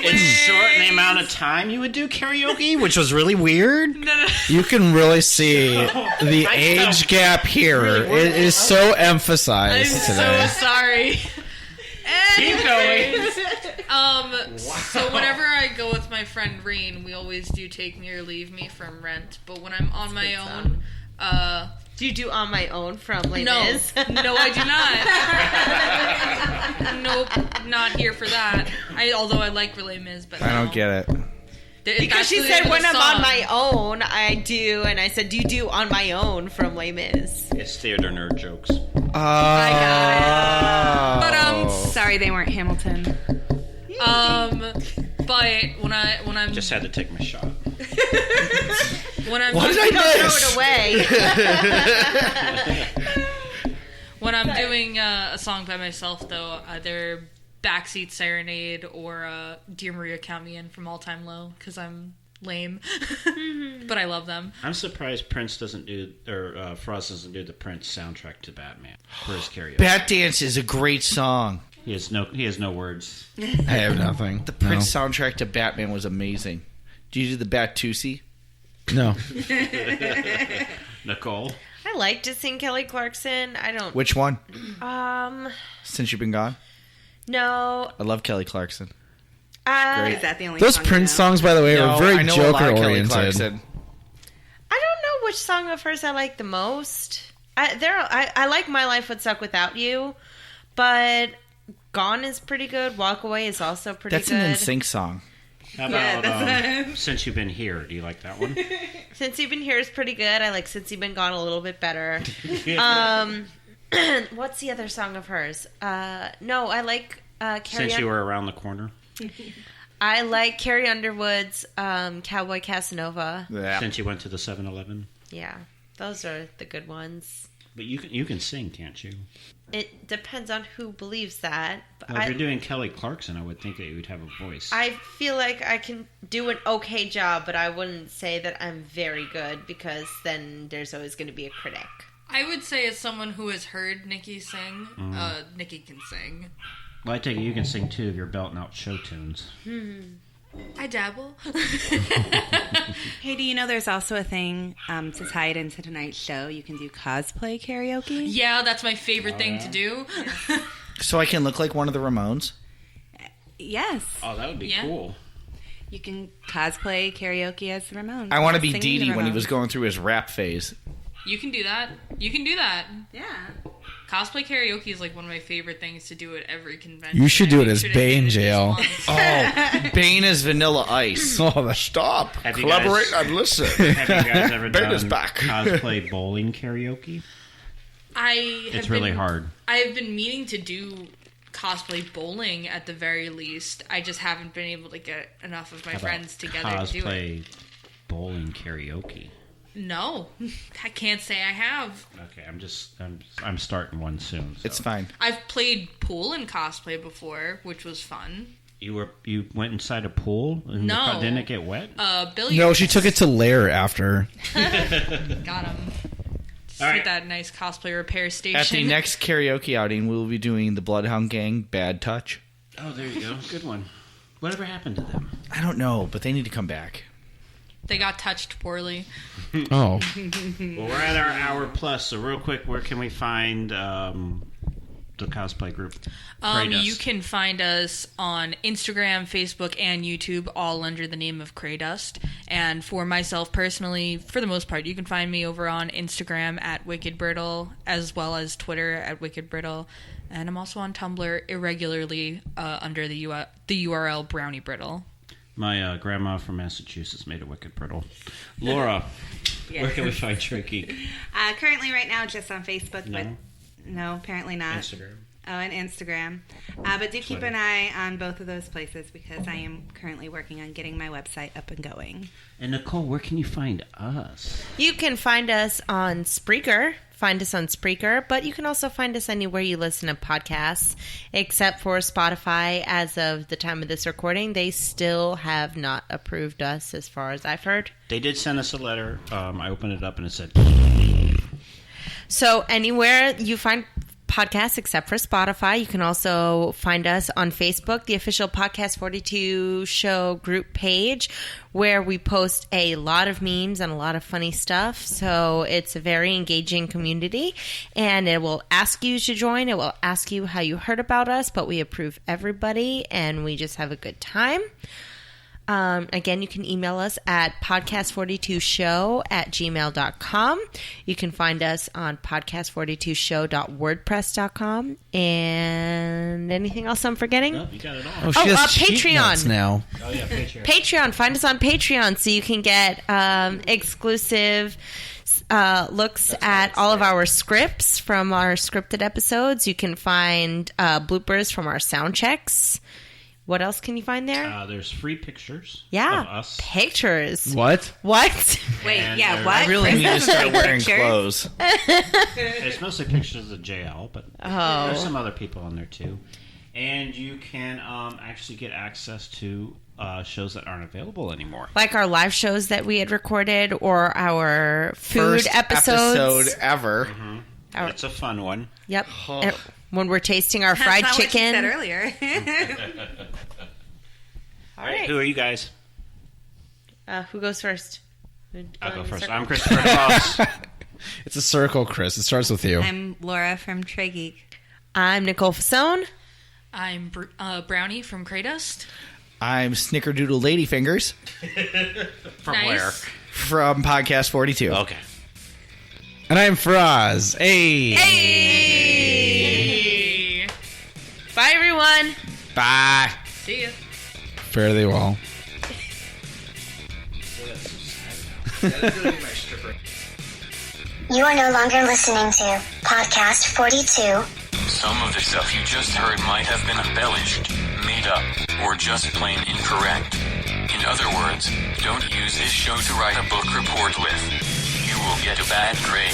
it's short in the amount of time you would do karaoke, which was really weird. You can really see the age gap here. It is so emphasized I'm today. so sorry. Keep going. So whenever I go with my friend Reen, we always do "Take Me or Leave Me" from Rent. But when I'm on my own, Do you do "On My Own" from Les no, Mis? no, I do not. Nope, not here for that. Although I like Les Mis, but I don't get it. Because she said when I'm on my own, I do, and I said, do you do "On My Own" from Les Mis? It's theater nerd jokes. I got it. Oh. But sorry they weren't Hamilton. But when I'm Just had to take my shot. when I'm What did I Throw it away. when I'm doing a song by myself, though, either "Backseat Serenade" or "Dear Maria, Count Me In" from All Time Low, because I'm lame, but I love them. I'm surprised Prince doesn't do, or Frost doesn't do the Prince soundtrack to Batman for his karaoke. Bat Dance is a great song. He has no words. I have nothing. The Prince soundtrack to Batman was amazing. Do you do the Bat-Tusi? No. Nicole? I like to sing Kelly Clarkson. I don't. Which one? Um, Since You've Been Gone? no. I love Kelly Clarkson. Is that the only Those song you Prince know? songs, by the way, No, are very I know a lot of Kelly Joker-oriented. Clarkson. I don't know which song of hers I like the most. I like "My Life Would Suck Without You," but "Gone" is pretty good. "Walk Away" is also pretty That's good. an NSYNC song. How Yeah, about that's Since You've Been Here? Do you like that one? "Since You've Been Here" is pretty good. I like "Since You've Been Gone" a little bit better. What's the other song of hers? No, I like Carrie. Since You Were Around the Corner? I like Carrie Underwood's "Cowboy Casanova." Yeah. Since You Went to the 7-Eleven? Yeah, those are the good ones. But you can sing, can't you? It depends on who believes that. But Well, if you're doing Kelly Clarkson, I would think that you would have a voice. I feel like I can do an okay job, but I wouldn't say that I'm very good because then there's always going to be a critic. I would say, as someone who has heard Nikki sing, Nikki can sing. Well, I take it you can sing too if you're belting out show tunes. I dabble. Hey, do you know there's also a thing to tie it into tonight's show? You can do cosplay karaoke. Yeah, that's my favorite thing to do. So I can look like one of the Ramones? Yes. Oh, that would be Yeah. cool. You can cosplay karaoke as the Ramones. I want to be Singing Dee the Dee when he Ramones. was going through his rap phase. You can do that. You can do that. Yeah. Cosplay karaoke is like one of my favorite things to do at every convention. You should do I it make as sure to Bane do it at least jail. once. Oh, Bane is Vanilla Ice. Oh, Stop. Have you Collaborate guys- and listen. Have you guys ever Ben done is back. cosplay bowling karaoke? It's really hard. I have been meaning to do cosplay bowling at the very least. I just haven't been able to get enough of my How about friends together to do it. Cosplay bowling karaoke. No, I can't say I have. Okay, I'm starting one soon. So. It's fine. I've played pool in cosplay before, which was fun. You went inside a pool and No. didn't it get wet? Billiards. no, she took it to Lair after. Got him. Just All hit right. that nice cosplay repair station. At the next karaoke outing, we'll be doing the Bloodhound Gang Bad Touch. Oh, there you go. Good one. Whatever happened to them? I don't know, but they need to come back. They got touched poorly. Oh. Well, we're at our hour plus, so real quick, where can we find the cosplay group? You can find us on Instagram, Facebook, and YouTube, all under the name of CrayDust. And for myself personally, for the most part, you can find me over on Instagram at WickedBrittle, as well as Twitter at WickedBrittle. And I'm also on Tumblr irregularly under the URL BrownieBrittle. My grandma from Massachusetts made a Wicked Brittle. Laura, where can we find treGeek? Currently, right now, just on Facebook. No? But no, apparently not. Instagram. Oh, and Instagram. But do keep an eye on both of those places because I am currently working on getting my website up and going. And Nicole, where can you find us? You can find us on Spreaker. Find us on Spreaker, but you can also find us anywhere you listen to podcasts, except for Spotify. As of the time of this recording, they still have not approved us, as far as I've heard. They did send us a letter. I opened it up and it said... So anywhere you find podcasts except for Spotify, you can also find us on Facebook, the official Podcast 42 show group page, where we post a lot of memes and a lot of funny stuff. So it's a very engaging community, and it will ask you to join. It will ask you how you heard about us, but we approve everybody, and we just have a good time. Again, you can email us at podcast42show@gmail.com. You can find us on podcast42show.wordpress.com. And anything else I'm forgetting? No, you got it all. Oh, she has sheet Patreon notes now. Oh, yeah, Patreon. Patreon. Find us on Patreon so you can get exclusive looks at all of our scripts from our scripted episodes. You can find bloopers from our sound checks. What else can you find there? There's free pictures of Yeah, us. pictures. What? What? Wait, And yeah, there's- what? I really need to start wearing Pictures? clothes. It's mostly pictures of JL, but Oh. there's some other people on there too. And you can actually get access to shows that aren't available anymore. Like our live shows that we had recorded, or our food First episodes. episode ever. Our- It's a fun one. Yep. And when we're tasting our fried That's not chicken. what you said earlier. All right, who are you guys? Who goes first? I'll go first. Circle? I'm Christopher DeVos. It's a circle, Chris. It starts with you. I'm Laura from treGeek. I'm Nicole Fasone. I'm Brownie from CrayDust. I'm Snickerdoodle Ladyfingers From Nice. where? from Podcast 42. Okay. And I'm Faraz. Hey. Hey! Bye, everyone. Bye. See ya. Fare thee well. You are no longer listening to Podcast 42. Some of the stuff you just heard might have been embellished, made up, or just plain incorrect. In other words, don't use this show to write a book report with. You will get a bad grade.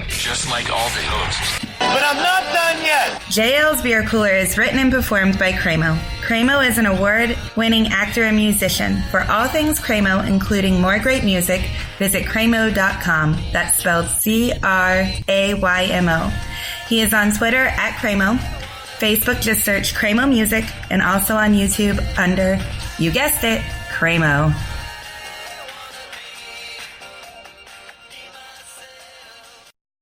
Just like all the hosts. But I'm not done yet! JL's Beer Cooler is written and performed by Craymo. Craymo is an award-winning actor and musician. For all things Craymo, including more great music, visit craymo.com. That's spelled Craymo. He is on Twitter at Craymo. Facebook, just search Craymo Music, and also on YouTube under, you guessed it, Craymo.